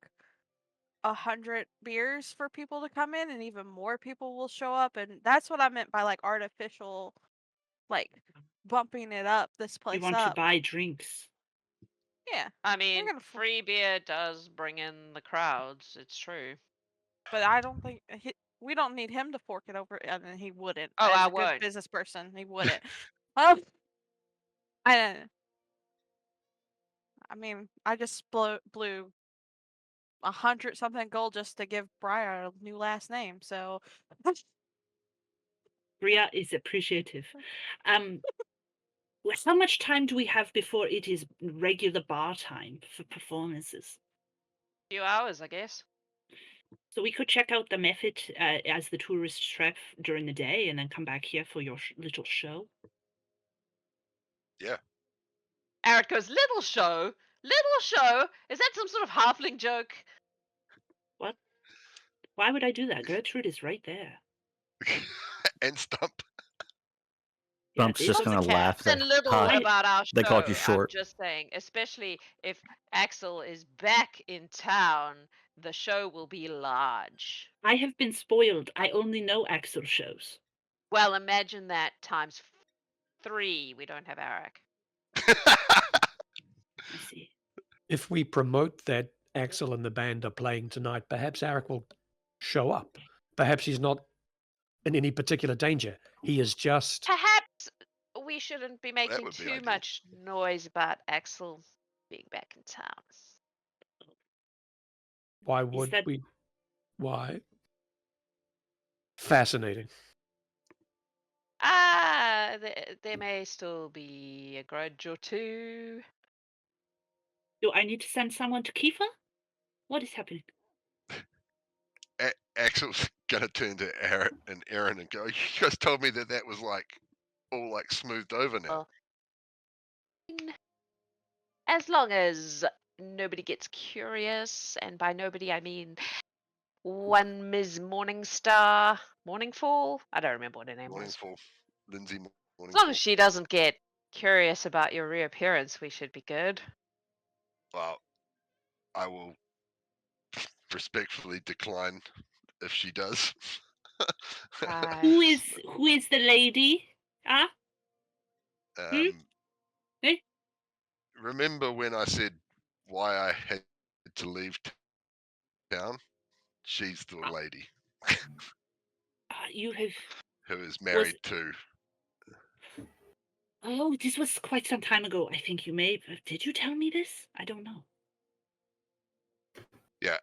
100 beers for people to come in and even more people will show up? And that's what I meant by like artificial, like bumping it up, this place we want up. to buy drinks. Yeah, I mean, gonna free beer does bring in the crowds. It's true. but I don't think we don't need him to fork it over. I mean, he wouldn't. Oh, As I a good won't. business person, he wouldn't. I mean, I just blew 100 something gold just to give Briar a new last name. So Bria is appreciative. How much time do we have before it is regular bar time for performances? Few hours, I guess. So we could check out the method as the tourist trap during the day and then come back here for your little show. Yeah. Arak goes, little show? Little show? Is that some sort of halfling joke? What? Why would I do that? Gertrude is right there. And Stump. Stump's this just is- gonna Stump's a laugh. Something Say, little "Hi." about our show. They called you I'm short. just saying, especially if Aksel is back in town, The show will be large. I have been spoiled. I only know Aksel shows. Well, imagine that times 3. We don't have Arak. I see. If we promote that Axel and the band are playing tonight, perhaps Arak will show up. Perhaps he's not in any particular danger. He is just. Perhaps we shouldn't be making would be too ideal. much noise about Axel being back in town. Why would that- we? Why? Fascinating. There may still be a grudge or two. Do I need to send someone to Kiefer? What is happening? Axel's gonna turn to Aaron and go, "You guys told me that was like all like smoothed over now." As long as nobody gets curious, and by nobody I mean one Ms. Morningstar, Morningfall? I don't remember what her name was. Morningfall, Lindsay Morningfall. As long as she doesn't get curious about your reappearance, we should be good. Well, I will respectfully decline if she does. Who is the lady? Huh? Eh? Remember when I said why I had to leave town? She's the lady You have. who is married to. Oh, this was quite some time ago. I think you may. Did you tell me this? I don't know. Yeah.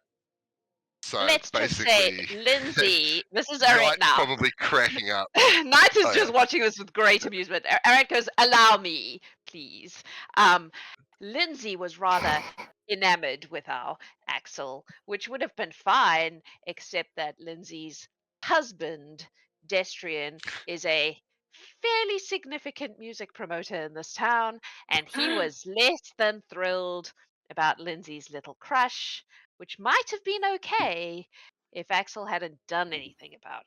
So Let's just basically, say, Lindsay, this is Eric Knight's now. probably cracking up. Knight is Oh, just yeah. watching this with great amusement. Eric goes, allow me, please. Lindsay was rather enamored with our Axel, which would have been fine, except that Lindsay's husband, Destrian, is a fairly significant music promoter in this town, and he was less than thrilled about Lindsay's little crush, which might have been okay if Axel hadn't done anything about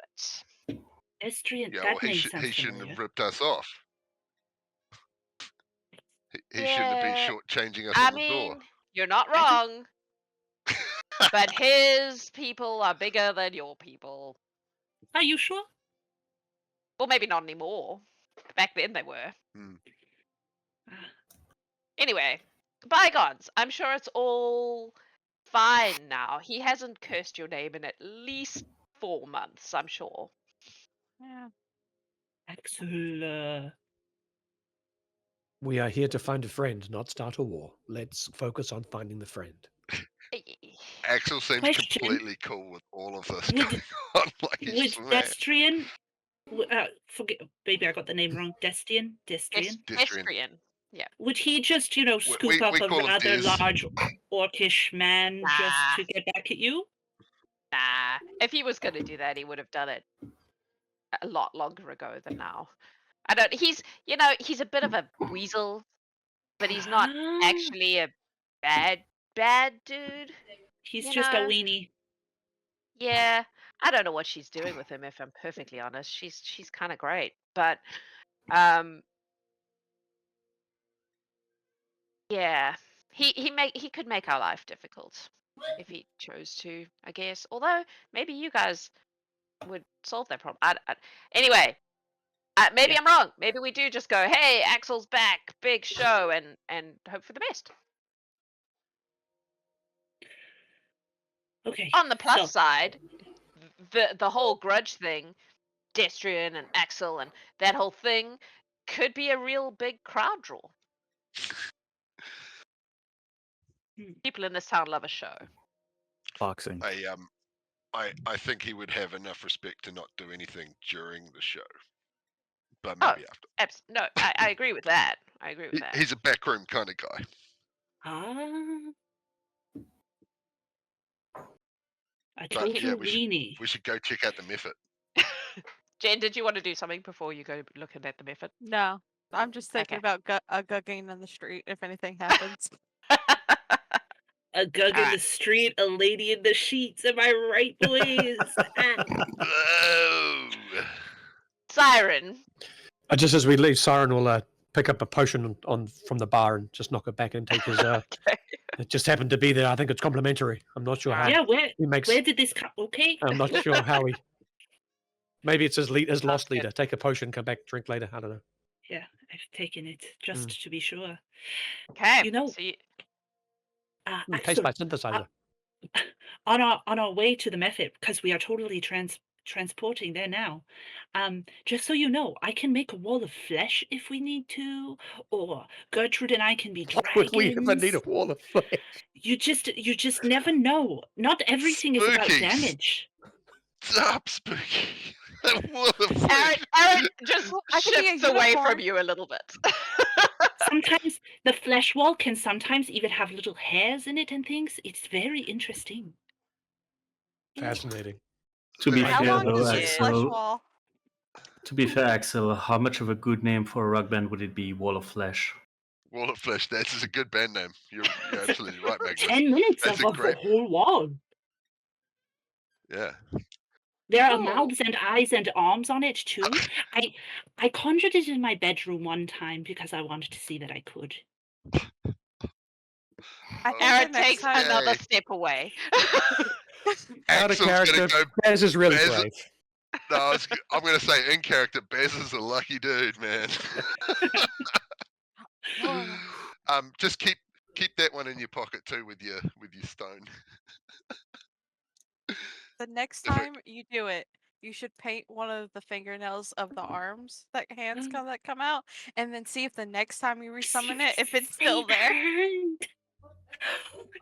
it. Estrian, Yeah, that well, name he sounds shouldn't familiar. have ripped us off. He shouldn't have been shortchanging us I at the door. mean, you're not wrong, but his people are bigger than your people. Are you sure? Well, maybe not anymore. Back then they were. Anyway, bygones. I'm sure it's all fine now. He hasn't cursed your name in at least 4 months, I'm sure. Yeah. Axel. We are here to find a friend, not start a war. Let's focus on finding the friend. Axel seems Question. completely cool with all of this Would- going on. Like he's Would just mad. Destrian. Forget. Maybe I got the name wrong. Destrian. Destrian. Estrian. Yeah. Would he just, scoop we up a call him rather Diz. large orcish man just Nah. to get back at you? Nah. If he was going to do that, he would have done it a lot longer ago than now. I don't. He's a bit of a weasel, but he's not Ah, actually a bad dude. He's you just a know. weenie. Yeah, I don't know what she's doing with him. If I'm perfectly honest, she's kind of great, but yeah, he could make our life difficult if he chose to, I guess. Although maybe you guys would solve that problem. Anyway, maybe Yeah. I'm wrong. Maybe we do just go, hey, Axel's back, big show, and hope for the best. Okay. On the plus so, side, the whole grudge thing, Destrian and Axel and that whole thing could be a real big crowd draw. People in this town love a show. Boxing. I think he would have enough respect to not do anything during the show, but Oh, maybe after. No, I agree with that. I agree with that. He's a backroom kind of guy. I But told yeah, you, we should- weenie. We should go check out the method. Jen, did you want to do something before you go looking at the method? No, I'm just thinking Okay. about gugging in the street if anything happens. A gug in Alright. the street, a lady in the sheets. Am I right, boys? Oh, Siren. Just as we leave, Siren will pick up a potion on from the bar and just knock it back into because Okay. it just happened to be there. I think it's complimentary. I'm not sure how Yeah, he makes. where did this come? Okay. I'm not sure how he. Maybe it's his lost good. leader. Take a potion, come back, drink later. I don't know. Yeah, I've taken it just to be sure. Okay. You know, so you- Taste Aksel, by synthesizer. on our way to the method, because we are totally transporting there now. Just so you know, I can make a wall of flesh if we need to, or Gertrude and I can be Why would we ever need a dragons. wall of flesh? You just never know. Not everything is about Spookies. damage. Stop, Spooky. That wall of flesh. Aaron just I could be a shifts away from unicorn. you a little bit. Sometimes the flesh wall can sometimes even have little hairs in it and things. It's very interesting. Fascinating. To be How fair, long though, is this flesh Axel. wall? To be fair, Axel, how much of a good name for a rock band would it be? Wall of Flesh. Wall of flesh. That is a good band name. You're absolutely right, Magnus. 10 minutes That's of a a great- whole wall. Yeah. There are Cool. mouths and eyes and arms on it too. I conjured it in my bedroom one time because I wanted to see that I could. I think Aaron the next takes time. another Okay. step away. Out of Axel's gonna character. go. Bez is really Bez- brave. No, I'm gonna say in character. Bez is a lucky dude, man. Just keep that one in your pocket too with your stone. The next If it- time you do it, you should paint one of the fingernails of the arms that hands come out, and then see if the next time you resummon it, if it's still there.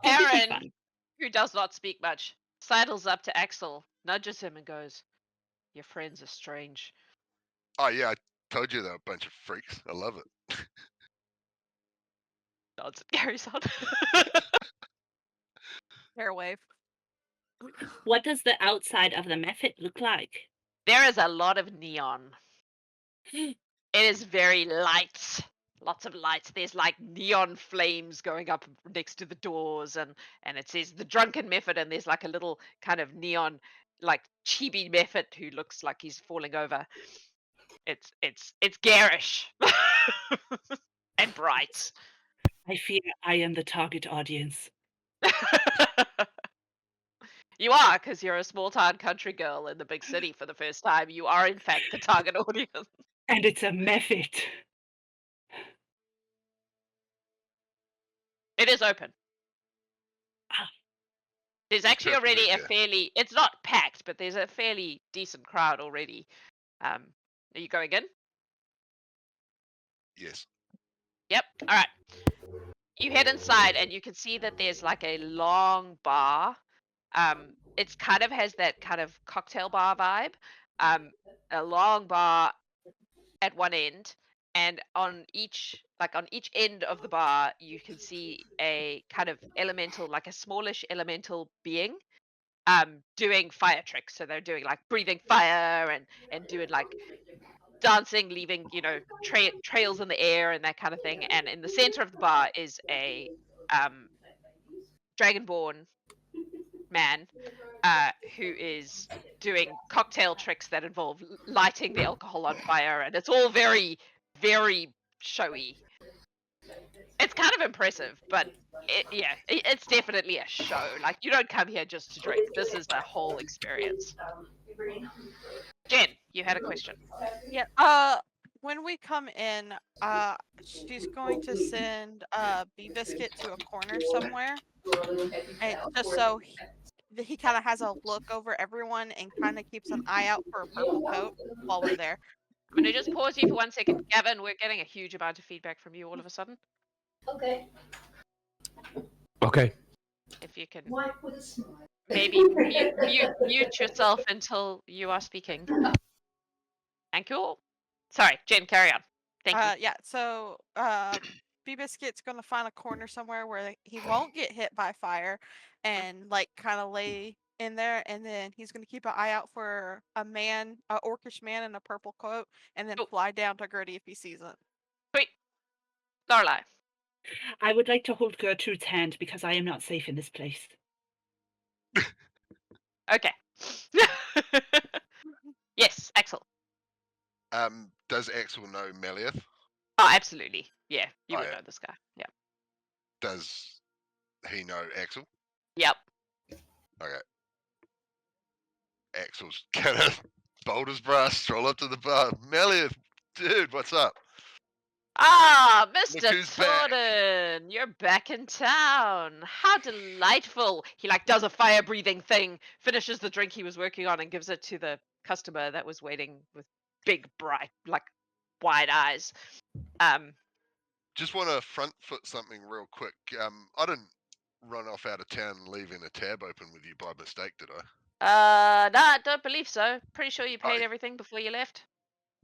Aaron, who does not speak much, sidles up to Axel, nudges him, and goes, "Your friends are strange." Oh yeah, I told you they're a bunch of freaks. I love it. Nods and carries on. Hair wave. What does the outside of the method look like? There is a lot of neon. It is very light. Lots of lights. There's like neon flames going up next to the doors, and it says the drunken method, and there's like a little kind of neon, like chibi method who looks like he's falling over. It's garish and bright. I fear I am the target audience. You are, because you're a small town country girl in the big city for the first time. You are, in fact, the target audience. And it's a method. It is open. Ah. There's actually already a Yeah. fairly, it's not packed, but there's a fairly decent crowd already. Are you going in? Yes. Yep. All right. You head inside and you can see that there's like a long bar. It's kind of has that kind of cocktail bar vibe. A long bar at one end, and on each end of the bar you can see a kind of elemental, like a smallish elemental being doing fire tricks. So they're doing like breathing fire and doing like dancing, leaving trails in the air and that kind of thing. And in the center of the bar is a dragonborn man who is doing cocktail tricks that involve lighting the alcohol on fire, and it's all very, very showy. It's kind of impressive, but it's definitely a show. Like, you don't come here just to drink. This is the whole experience. Jen, you had a question. Yeah. When we come in, she's going to send B-Biscuit to a corner somewhere, and just so he kind of has a look over everyone and kind of keeps an eye out for a purple coat while we're there. I'm going to just pause you for 1 second. Gavin, we're getting a huge amount of feedback from you all of a sudden. Okay. Okay. If you can Wipe with a smile. maybe mute yourself until you are speaking. Thank you. Sorry, Jen, carry on. Thank you. Yeah. So B-Biscuit's gonna find a corner somewhere where he won't get hit by fire, and like kind of lay in there, and then he's gonna keep an eye out for a orcish man in a purple coat, and then fly down to Gertie if he sees it. Sweet. Lorelai. I would like to hold Gertrude's hand because I am not safe in this place. Okay. Yes, Axel. Does Axel know Meliath? Oh, absolutely. Yeah, you Oh, would yeah. know this guy. Yeah. Does he know Aksel? Yep. Okay. Axel's gonna bold as brass, stroll up to the bar. Meliath, dude, what's up? Ah, Look Mr. who's back. Torden, you're back in town. How delightful. He like does a fire breathing thing, finishes the drink he was working on and gives it to the customer that was waiting with big bright like wide eyes. Just want to front foot something real quick. I didn't run off out of town leaving a tab open with you by mistake, did I? No, I don't believe so. Pretty sure you paid Oh. everything before you left.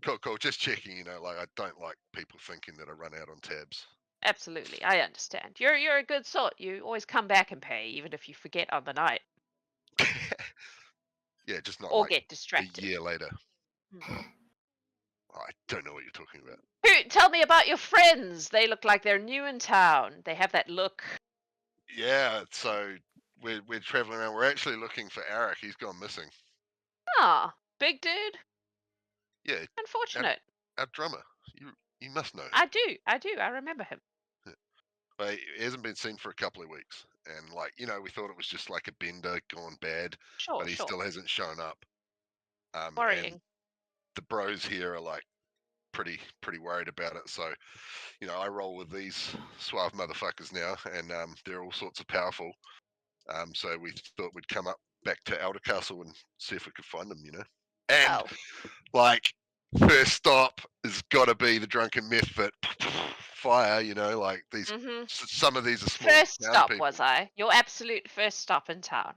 Cool. Just checking, like I don't like people thinking that I run out on tabs. Absolutely, I understand. You're a good sort. You always come back and pay, even if you forget on the night Yeah, just not or like get a distracted. year later. Hmm. I don't know what you're talking about. Tell me about your friends. They look like they're new in town. They have that look. Yeah, so we're traveling around. We're actually looking for Arak. He's gone missing. Ah, big dude. Yeah, Unfortunate. our drummer. You must know him. I do. I remember him. But he hasn't been seen for a couple of weeks, and we thought it was just like a bender gone bad, Sure, but he sure. still hasn't shown up. And Worrying. the bros here are like pretty worried about it. So, I roll with these suave motherfuckers now, and they're all sorts of powerful. So we thought we'd come up back to Elder Castle and see if we could find them, And Well, first stop has got to be the Drunken Myth, but fire, like these. mhm. Some of these are small First town stop people. was I? Your absolute first stop in town.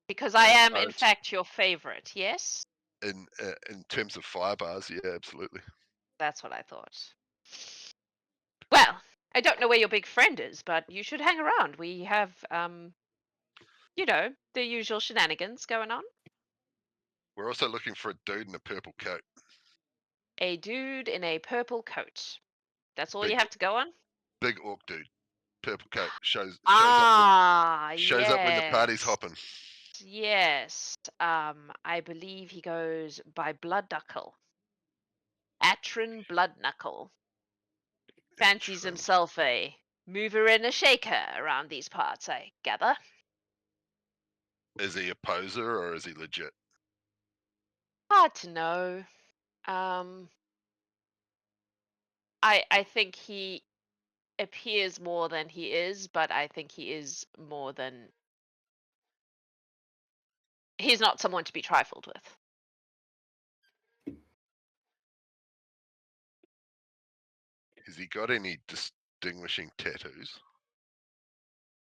Because I am, in fact, your favorite. Yes. In terms of fire bars, yeah, absolutely. That's what I thought. Well, I don't know where your big friend is, but you should hang around. We have, the usual shenanigans going on. We're also looking for a dude in a purple coat. A dude in a purple coat. That's all Big you have to go on? Big orc dude, purple coat, shows Ah, up when the party's yes. hopping. Yes. I believe he goes by Blood Knuckle. Atron Blood Knuckle. Fancies himself a mover and a shaker around these parts, I gather. Is he a poser or is he legit? Hard to know. I think he appears more than he is, but I think he is more than. He's not someone to be trifled with. Has he got any distinguishing tattoos?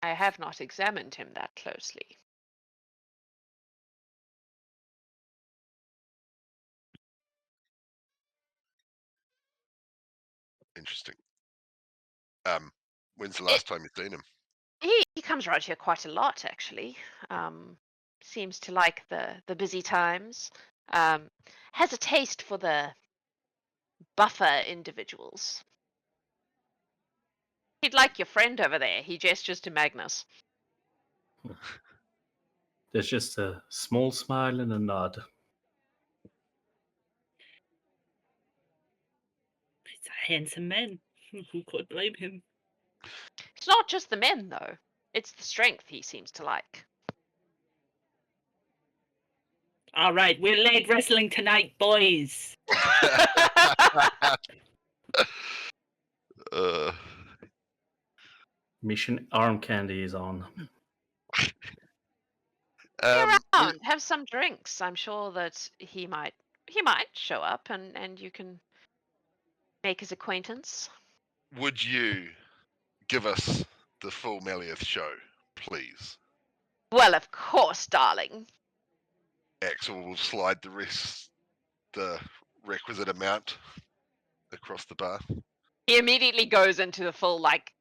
I have not examined him that closely. Interesting. When's the last time you've seen him? He comes around here quite a lot, actually. Seems to like the busy times. Has a taste for the buffer individuals. He'd like your friend over there. He gestures to Magnus. There's just a small smile and a nod. He's a handsome man. Who could blame him? It's not just the men, though. It's the strength he seems to like. All right, we're leg wrestling tonight, boys. Mission arm candy is on. Be around, have some drinks. I'm sure that he might show up, and you can make his acquaintance. Would you give us the full Meliath show, please? Well, of course, darling. Aksel will slide the requisite amount across the bar. He immediately goes into the full, like,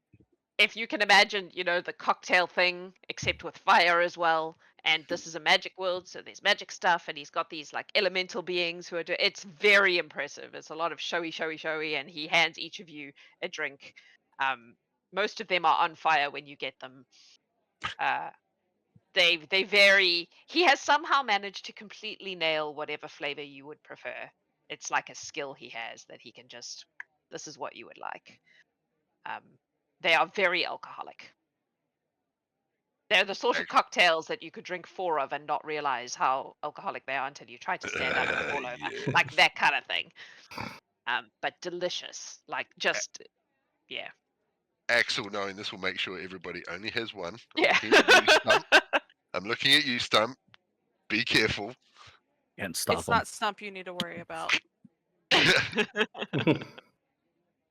if you can imagine, the cocktail thing, except with fire as well. And this is a magic world, so there's magic stuff, and he's got these like elemental beings who are it's very impressive. It's a lot of showy, and he hands each of you a drink. Most of them are on fire when you get them. They vary. He has somehow managed to completely nail whatever flavor you would prefer. it's like a skill he has that he can just. This is what you would like. They are very alcoholic. They're the sort of cocktails that you could drink 4 of and not realize how alcoholic they are until you try to stand up and fall over. Yeah. Like that kind of thing. But delicious. Like just, yeah. Axel, knowing this will make sure everybody only has one. Yeah. I'm looking at you, Stump. Be careful. Can't stop It's them. not Stump you need to worry about.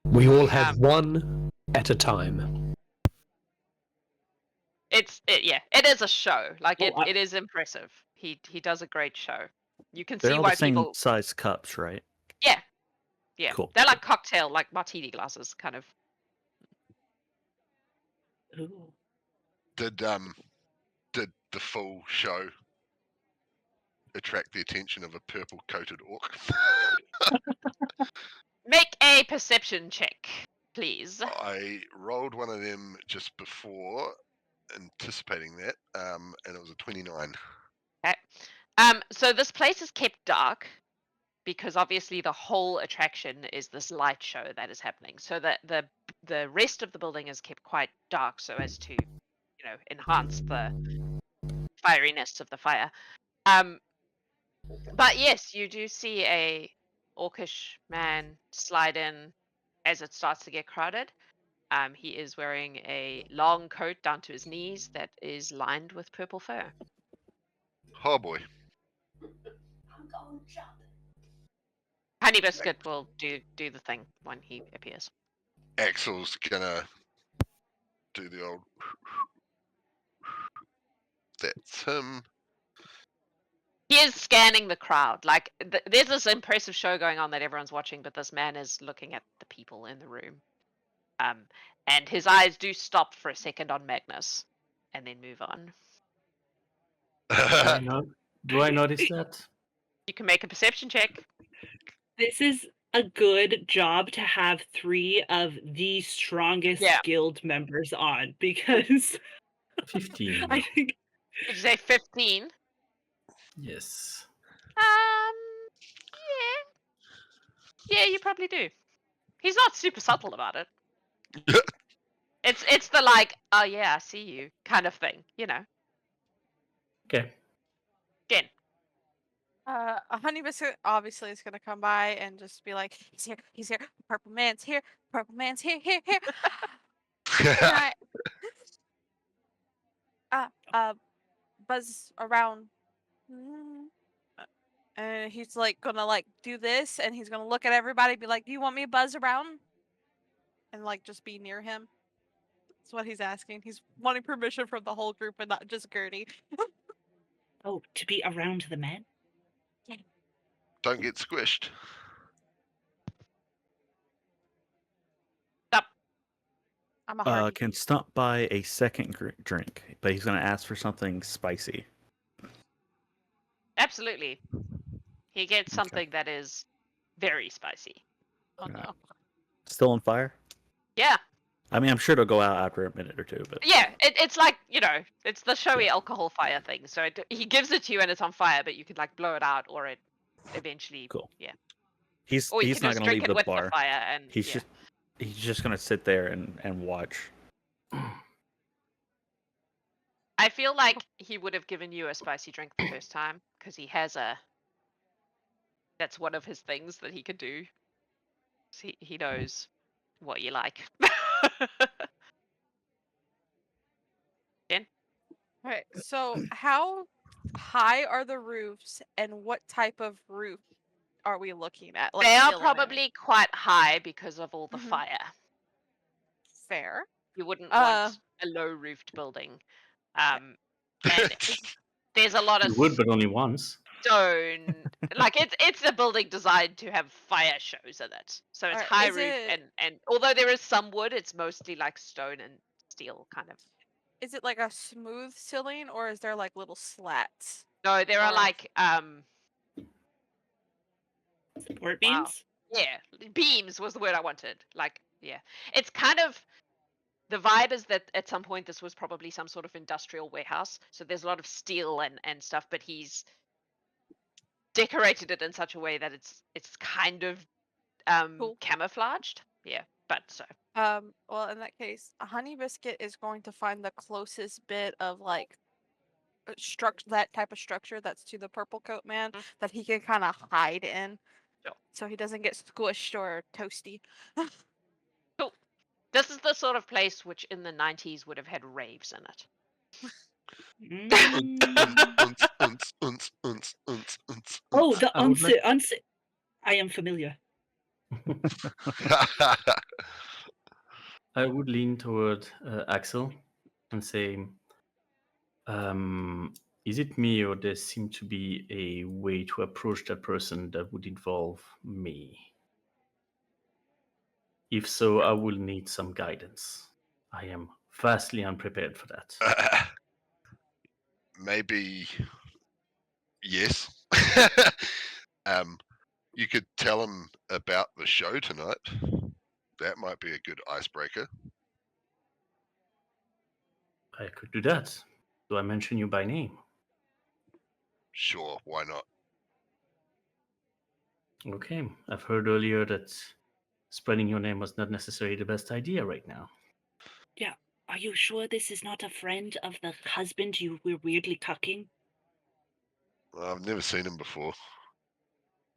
We all have one at a time. It is a show. Like Oh, it is impressive. He does a great show. You can They're see all why the same people. size cups, right? Yeah. Cool. They're like cocktail, like martini glasses, kind of. Ooh. Did the full show attract the attention of a purple-coated orc? Make a perception check, please. I rolled one of them just before, anticipating that, and it was a 29. Okay. So this place is kept dark because obviously the whole attraction is this light show that is happening. So that the rest of the building is kept quite dark so as to, enhance the fieriness of the fire. But yes, you do see a orcish man slide in as it starts to get crowded. He is wearing a long coat down to his knees that is lined with purple fur. Oh boy. I'm going shopping. Honey Biscuit will do the thing when he appears. Axel's gonna do the old. That's him. He is scanning the crowd. Like there's this impressive show going on that everyone's watching, but this man is looking at the people in the room. And his eyes do stop for a second on Magnus, and then move on. Do I notice that? You can make a perception check. This is a good job to have 3 of the strongest guild members on because 15. I think Did you say 15? Yes. Yeah, you probably do. He's not super subtle about it. It's the like, oh yeah, I see you kind of thing, Okay. Jen. A honey biscuit obviously is gonna come by and just be like, he's here, purple man's here, here. Can I, buzz around, and he's like gonna like do this, and he's gonna look at everybody, be like, "Do you want me to buzz around?" And like just be near him. That's what he's asking. He's wanting permission from the whole group and not just Gertie. oh, to be around the men? Don't get squished. Stop. I'm a hard. Can Stump buy a second drink, but he's going to ask for something spicy. Absolutely. He gets something that is very spicy. Oh no. Still on fire? Yeah. I mean, I'm sure it'll go out after a minute or two, but Yeah, it's like, it's the showy alcohol fire thing. So he gives it to you and it's on fire, but you could like blow it out or it eventually. Cool. Yeah. he's Or you not can going just to drink leave it the with bar. the fire and He's just going to sit there and watch. I feel like he would have given you a spicy drink the first time because he has that's one of his things that he could do. He knows what you like. Jen? Alright, so how high are the roofs and what type of roof are we looking at? Like They are ceiling probably quite high because of all the Mhm. fire. fair. You wouldn't want a low-roofed building. And there's a lot of You would, but only once. stone. Like it's a building designed to have fire shows in it, so it's Alright, high is roof it- and although there is some wood, it's mostly like stone and steel kind of. Is it like a smooth ceiling or is there like little slats? No, there are Or- like Support Wow. beams? yeah, beams was the word I wanted. Like yeah, it's kind of. The vibe is that at some point this was probably some sort of industrial warehouse. So there's a lot of steel and stuff, but he's decorated it in such a way that it's kind of Cool. camouflaged. Yeah, but so Well, in that case, a honey biscuit is going to find the closest bit of like that type of structure that's to the purple coat man that he can kind of hide in, Sure. so he doesn't get squished or toasty. cool. This is the sort of place which in the 90s would have had raves in it. Oh, the I would like- unsit. I am familiar. I would lean toward Axel and say, is it me or there seem to be a way to approach that person that would involve me? If so, I will need some guidance. I am vastly unprepared for that. Maybe yes. You could tell him about the show tonight. That might be a good icebreaker. I could do that. Do I mention you by name? Sure, why not? Okay, I've heard earlier that spreading your name was not necessarily the best idea right now. Yeah. Are you sure this is not a friend of the husband you were weirdly cucking? I've never seen him before.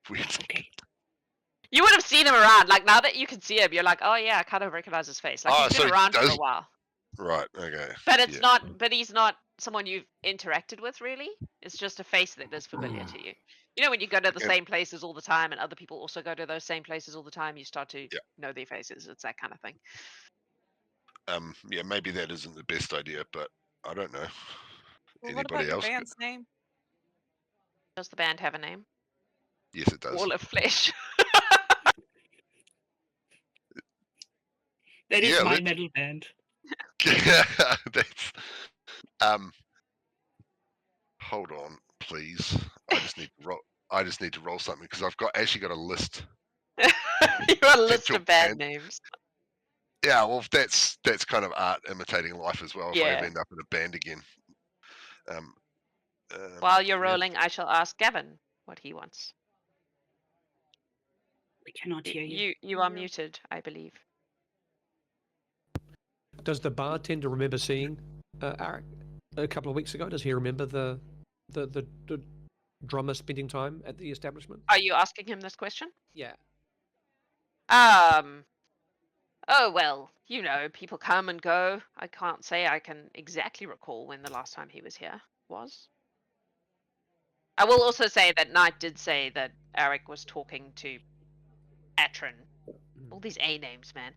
Weird. Okay. You would have seen him around. Like now that you can see him, you're like, oh yeah, I kind of recognize his face. Like Oh, he's so been he around for a does- while. Right, okay. But it's Yeah. not. But he's not someone you've interacted with really. It's just a face that is familiar to you. You know, when you go to the Yeah. same places all the time, and other people also go to those same places all the time, you start to Yeah. know their faces. It's that kind of thing. Yeah, maybe that isn't the best idea, but I don't know. Well, what about Anybody your else? band's name? Does the band have a name? Yes, it does. Wall of Flesh. That is Yeah, my let's- metal band. That's hold on, please. I just need to roll something because I've actually got a list. you got a list Potential of band band- names. Yeah, well, that's kind of art imitating life as well. If I Yeah. ever end up in a band again. While you're yeah, rolling, I shall ask Gavin what he wants. We cannot hear you. You are muted, I believe. Does the bartender remember seeing Arak a couple of weeks ago? Does he remember the drummer spending time at the establishment? Are you asking him this question? Yeah. Oh well, you know, people come and go. I can't say I can exactly recall when the last time he was here was. I will also say that Knight did say that Arak was talking to Atron. All these A names, man.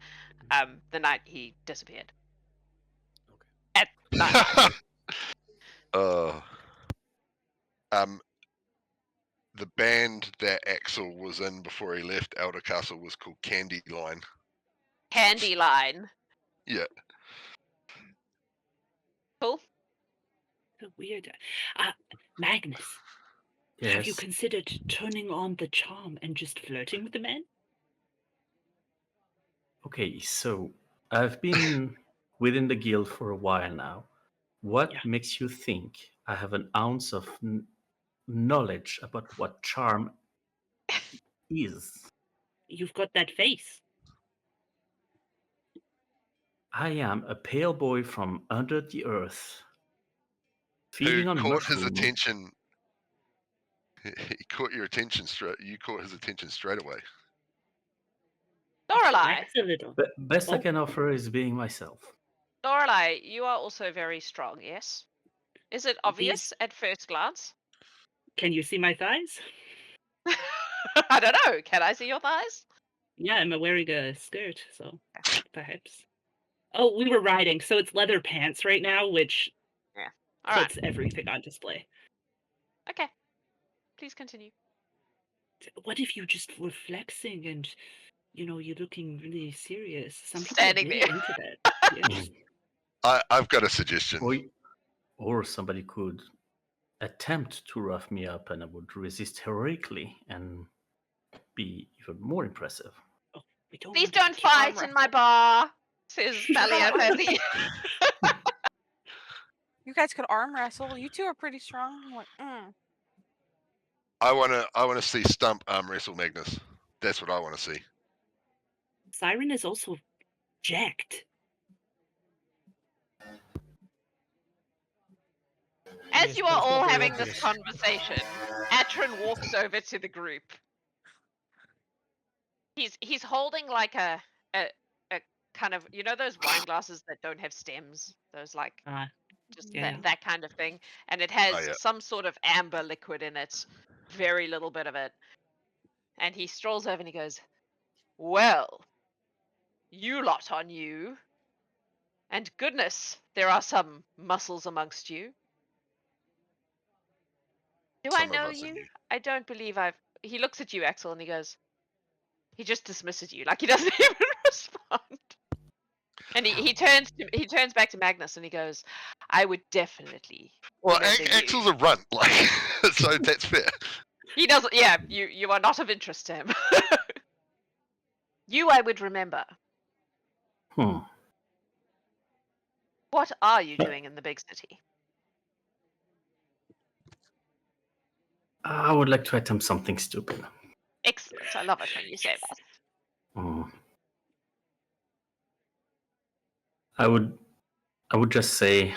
The night he disappeared. Okay. At night. The band that Aksel was in before he left Elder Castle was called Candyline. Candy line. Yeah. Cool. So weird. Magnus, have you Yes. considered turning on the charm and just flirting with the man? Okay, so I've been within the guild for a while now. What Yeah. makes you think I have an ounce of knowledge about what charm is? You've got that face. I am a pale boy from under the earth, feeding Who on caught his mushrooms. attention? He caught your attention straight. You caught his attention straight away. Lorelei. Relax a little. But best I Oh. can offer is being myself. Lorelei, you are also very strong, yes? Is it obvious at first glance? Can you see my thighs? I don't know. Can I see your thighs? Yeah, I'm wearing a skirt, so perhaps. Oh, we were riding, so it's leather pants right now, which All right. puts everything on display. Okay. Please continue. What if you just were flexing and, you're looking really serious? Some people Standing are really there. into that. Yes. I've got a suggestion. Or somebody could attempt to rough me up and I would resist heroically and be even more impressive. We don't Please want to don't keep arm fight in my bar, says Malia family. You guys could arm wrestle. You two are pretty strong. I'm like, I wanna see Stump arm wrestle Magnus. That's what I want to see. Siren is also jacked. As Yes, you but are it's not all very having obvious. this conversation, Atron walks over to the group. He's holding like a kind of, you know, those wine glasses that don't have stems, those like just Yeah. that kind of thing, and it has yeah. some sort of amber liquid in it, very little bit of it. And he strolls over and he goes, "Well, you lot on you. And goodness, there are some muscles amongst you. Do I Some of know us are you? new. I don't believe I've." He looks at you, Axel, and he goes, he just dismisses you, like he doesn't even respond. And he turns back to Magnus and he goes, "I would definitely Well, remember you." Axel's a runt, like, so that's fair. He doesn't. Yeah, you are not of interest to him. You, I would remember. Hmm. What are you doing in the big city? I would like to attempt something stupid. Excellent. I love it when you say that. Hmm. I would just say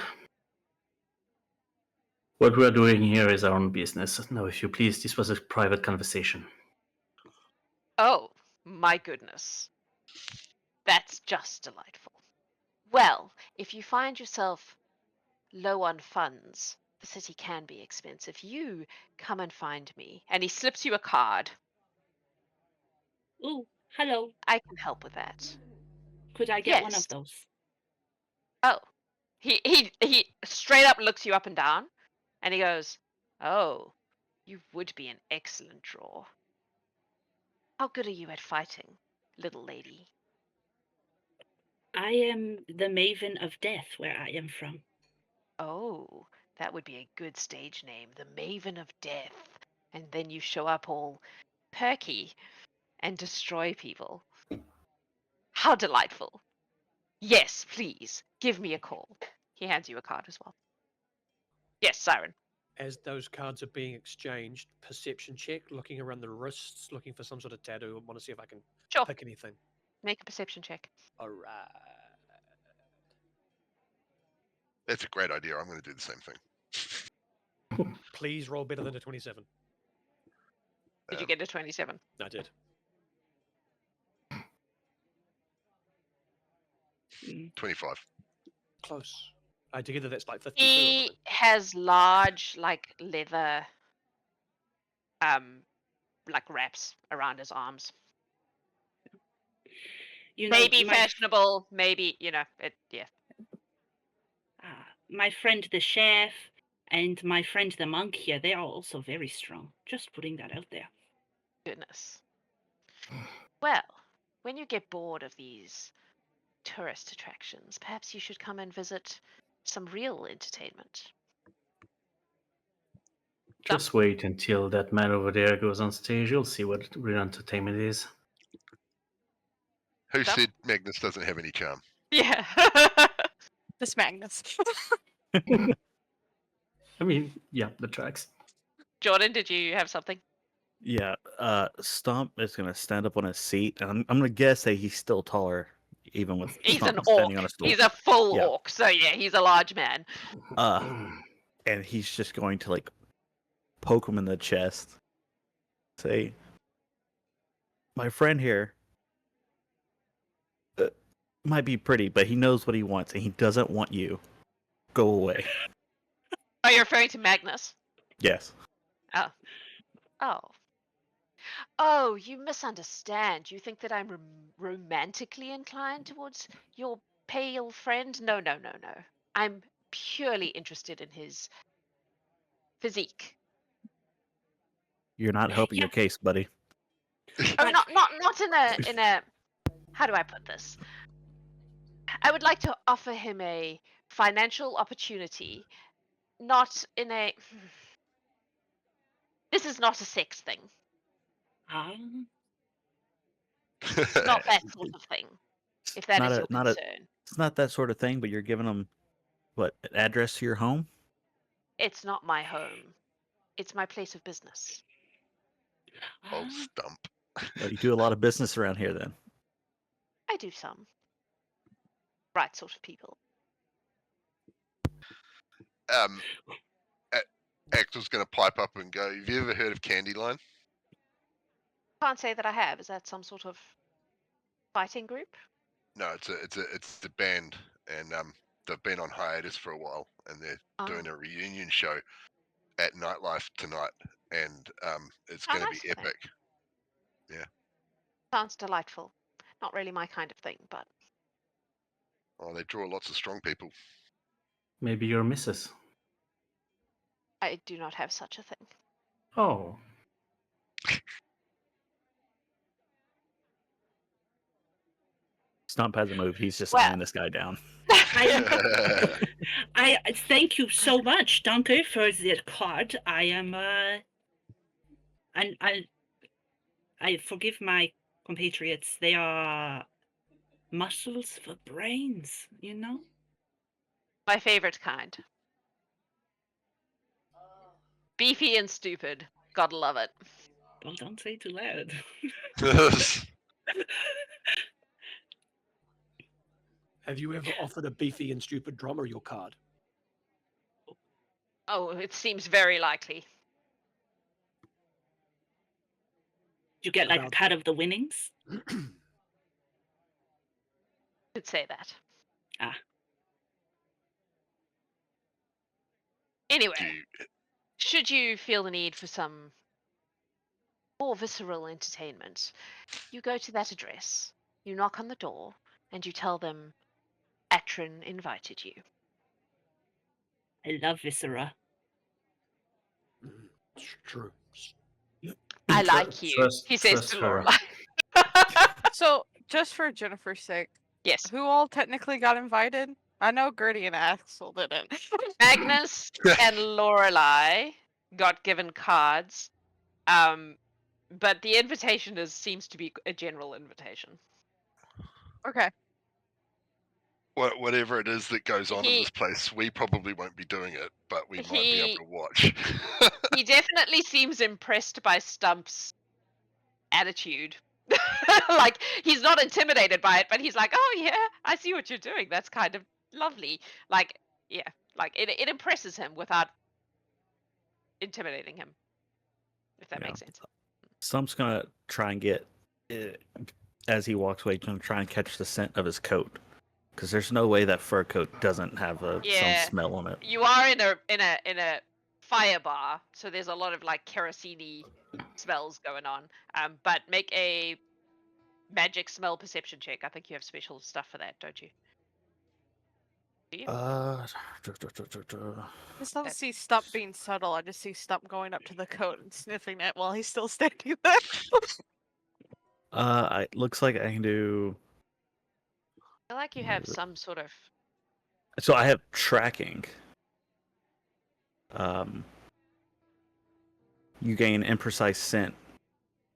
what we are doing here is our own business. Now, if you please, this was a private conversation. Oh, my goodness. That's just delightful. Well, if you find yourself low on funds, the city can be expensive. You come and find me. And he slips you a card. Ooh, hello. I can help with that. Could I get one Yes. of those? Oh. He straight up looks you up and down and he goes, "Oh, you would be an excellent draw. How good are you at fighting, little lady?" I am the Maven of Death where I am from. Oh, that would be a good stage name, the Maven of Death. And then you show up all perky and destroy people. How delightful. Yes, please, give me a call. He hands you a card as well. Yes, Siren. As those cards are being exchanged, perception check, looking around the wrists, looking for some sort of tattoo. I want to see if I can Sure. pick anything. Make a perception check. All right. That's a great idea. I'm going to do the same thing. Please roll better than a 27. Did you get a 27? I did. Mm. 25. Close. Together that's like 52 or He something. has large, like, leather, like wraps around his arms. You know, Maybe my, fashionable, maybe, yeah. my friend the chef and my friend the monk here, they are also very strong. Just putting that out there. Goodness. Well, when you get bored of these tourist attractions, perhaps you should come and visit some real entertainment. Just wait until that man over there goes on stage. You'll see what real entertainment is. Who Stump? said Magnus doesn't have any charm? Yeah. This Magnus. I mean, yeah, the tracks. Jordan, did you have something? Yeah, Stomp is gonna stand up on his seat, and I'm gonna guess that he's still taller, even with He's Stomp an standing orc. on a stool. He's a full Yeah. orc, so yeah, he's a large man. And he's just going to like poke him in the chest. Say, my friend here might be pretty, but he knows what he wants, and he doesn't want you. Go away. Are you referring to Magnus? Yes. Oh. Oh, you misunderstand. You think that I'm romantically inclined towards your pale friend? No. I'm purely interested in his physique. You're not helping your case, buddy. Oh, not in a. How do I put this? I would like to offer him a financial opportunity, not in a. This is not a sex thing. Not that sort of thing. If that is your concern. It's not that sort of thing, but you're giving them what, an address to your home? It's not my home. It's my place of business. Old Ah, stump. Oh, you do a lot of business around here, then. I do some. Right sort of people. Axel's going to pipe up and go, have you ever heard of Candyline? Can't say that I have. Is that some sort of fighting group? No, it's a band, and they've been on hiatus for a while, and they're doing a reunion show at Nightlife tonight, and it's How going to nice be of them. epic. Sounds delightful. Not really my kind of thing, but Oh, they draw lots of strong people. Maybe your missus. I do not have such a thing. Oh, Stump hasn't moved. He's just Well- eyeing this guy down. I thank you so much, Danke, for the card. I am and I forgive my compatriots. They are muscles for brains, you know. My favorite kind. Beefy and stupid. Gotta love it. Well, don't say too loud. Have you ever offered a beefy and stupid drummer your card? Oh, it seems very likely. You get like a About- cut of the winnings. Could say that. Ah. Anyway, Do you- should you feel the need for some more visceral entertainment, you go to that address, you knock on the door, and you tell them Atrin invited you. I love viscera. It's true. I Tru- like you, trust- he says trust to her. Lorelai. So, just for Jennifer's sake, Yes, who all technically got invited? I know Gertie and Axel didn't. Magnus and Lorelai got given cards, but the invitation seems to be a general invitation. Okay. Whatever it is that goes on in He- this place, we probably won't be doing it, but we might be He- able to watch. He definitely seems impressed by Stump's attitude. Like, he's not intimidated by it, but he's like, oh yeah, I see what you're doing. That's kind of lovely. Like, yeah, like it impresses him without intimidating him, if that Yeah. makes sense. Stump's gonna try and get, as he walks away, gonna try and catch the scent of his coat, because there's no way that fur coat doesn't have Yeah. some smell on it. You are in a fire bar, so there's a lot of like kerosene smells going on. But make a magic smell perception check. I think you have special stuff for that, don't you? Do you? I just don't see Stump being subtle. I just see Stump going up to the coat and sniffing it while he's still standing there. Looks like I can do. I feel like you have some sort of. So I have tracking. You gain imprecise scent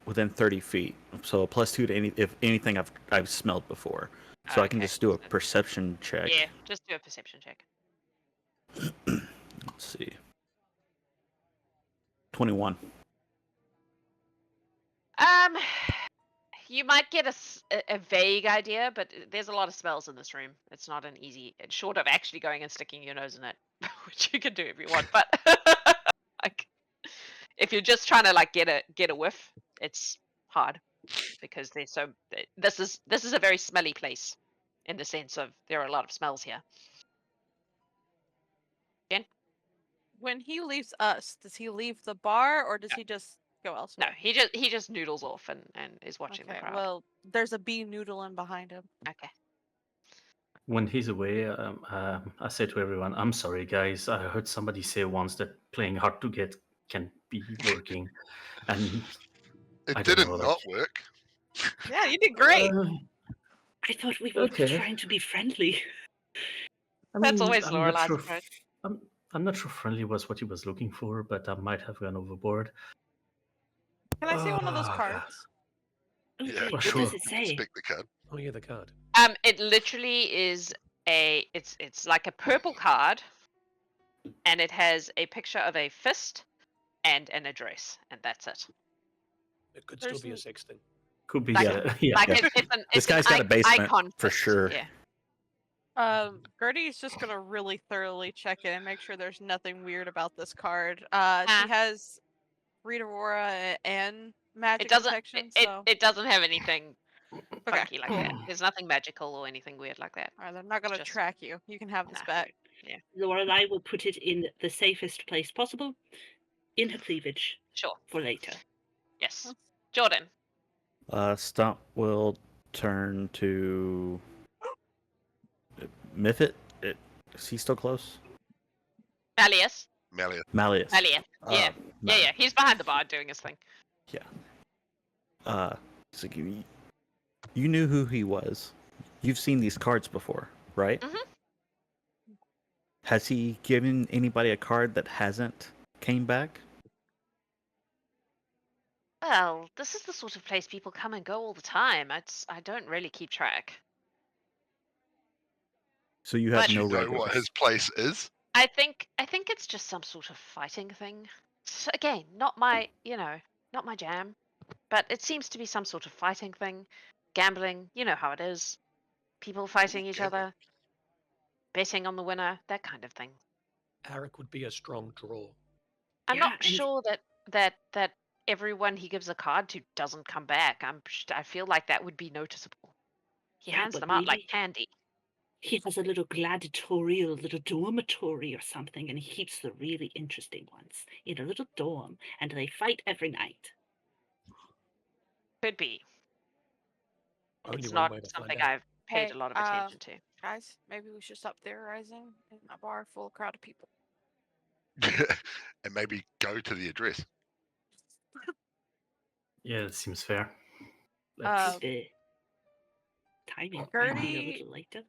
within 30 feet. So a +2 to if anything I've smelled before. So I can Okay, just do a so- perception check. Yeah, just do a perception check. Let's see. 21. You might get a vague idea, but there's a lot of smells in this room. It's not an easy, short of actually going and sticking your nose in it, which you can do if you want. But like, if you're just trying to like get a whiff, it's hard because there's so. This is a very smelly place, in the sense of there are a lot of smells here. When he leaves us, does he leave the bar or does he just go No, elsewhere? he just noodles off and is watching the Okay, crowd. well, there's a bee noodling behind him. Okay. When he's away, I say to everyone, "I'm sorry, guys. I heard somebody say once that playing hard to get can be working, and It I don't didn't know, not like- work. Yeah, you did great. I thought we were Okay. trying to be friendly. That's always I'm not Lorelai's sure approach. I'm not sure friendly was what he was looking for, but I might have gone overboard. Can I see one of those Ah. cards? Oh, Yeah, wait, what sure. does it say? Spec the card. Oh yeah, the card. It literally is it's like a purple card, and it has a picture of a fist and an address, and that's it. It could still be a There's sex thing. Could be, Like, yeah. like Yeah. it's an This it's an guy's got a basement icon for fist, sure. Yeah. Gertie's just gonna really thoroughly check it and make sure there's nothing weird about this card. She Ah. has Read Aurora and magic It doesn't. detection, It, so it doesn't have anything okay, funky like cool. that. There's nothing magical or anything weird like that. Alright, they're not gonna just- track you. You can have this Nah. back. Lorelai will put it in the safest place possible, in her cleavage, Sure. for later. Yes. Jordan. Stump will turn to Miffit. Is he still close? Malleus. Malia. Malleus. Malleus. Yeah. Yeah. He's behind the bar doing his thing. So you knew who he was. You've seen these cards before, right? Mhm. Has he given anybody a card that hasn't came back? Well, this is the sort of place people come and go all the time. I don't really keep track. So you have But- Do no you know regulars. what his place is? I think it's just some sort of fighting thing. Again, not my jam, but it seems to be some sort of fighting thing. Gambling, you know how it is. People fighting each Gambling. other, betting on the winner, that kind of thing. Arak would be a strong draw. I'm Yeah, not and- sure that everyone he gives a card to doesn't come back. I feel like that would be noticeable. He Yeah, hands but them out like maybe- candy. He has a little gladiatorial little dormitory or something, and he keeps the really interesting ones in a little dorm, and they fight every night. Could be. Only It's one not way to something find out. I've paid Hey, a lot of attention to. Guys, maybe we should stop theorizing in a bar full of crowd of people. And maybe go to the address. Yeah, it seems fair. The timing might be a Gertie- little later.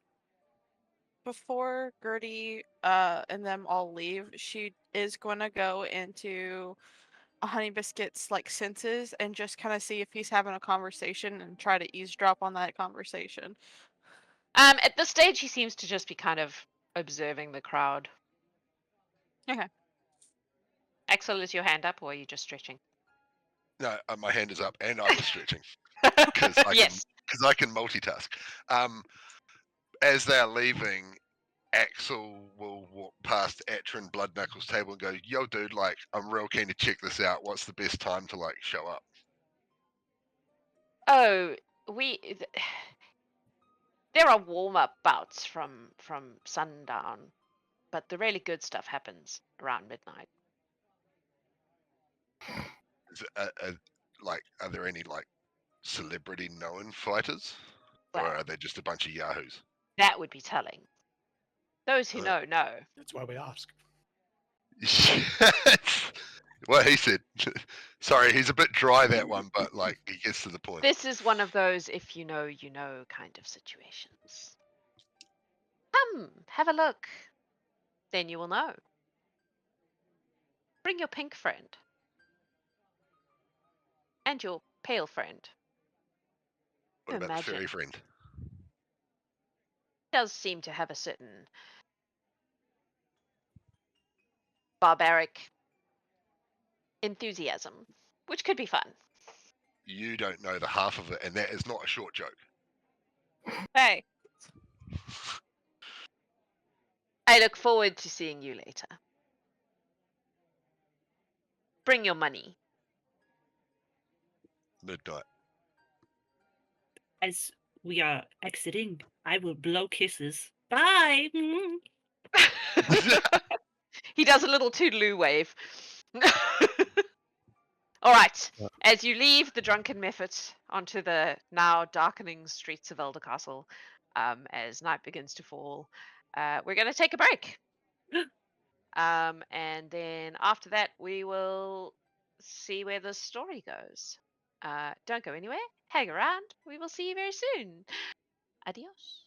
Before Gertie and them all leave, she is going to go into a Honey Biscuit's like senses and just kind of see if he's having a conversation and try to eavesdrop on that conversation. At this stage, he seems to just be kind of observing the crowd. Okay. Axel, is your hand up, or are you just stretching? No, my hand is up, and I was stretching because Yes. I can multitask. As they're leaving, Axel will walk past Atrin Blood Knuckles' table and go, "Yo, dude, like, I'm real keen to check this out. What's the best time to like show up?" Oh, there are warm-up bouts from sundown, but the really good stuff happens around midnight. Is it, are there any like celebrity known fighters, or Well, are they just a bunch of yahoos? that would be telling. Those who know, know. That's why we ask. Well, he said. Sorry, he's a bit dry that one, but like he gets to the point. This is one of those if you know, you know kind of situations. Come, have a look. Then you will know. Bring your pink friend. And your pale friend. What about the imagine. fairy friend? Does seem to have a certain barbaric enthusiasm, which could be fun. You don't know the half of it, and that is not a short joke. Hey, I look forward to seeing you later. Bring your money. Midnight. As we are exiting, I will blow kisses. Bye. He does a little toodaloo wave. All right. Yeah. As you leave the drunken Mephit onto the now darkening streets of Elder Castle, as night begins to fall, we're going to take a break. And then after that, we will see where the story goes. Don't go anywhere. Hang around. We will see you very soon. Adios.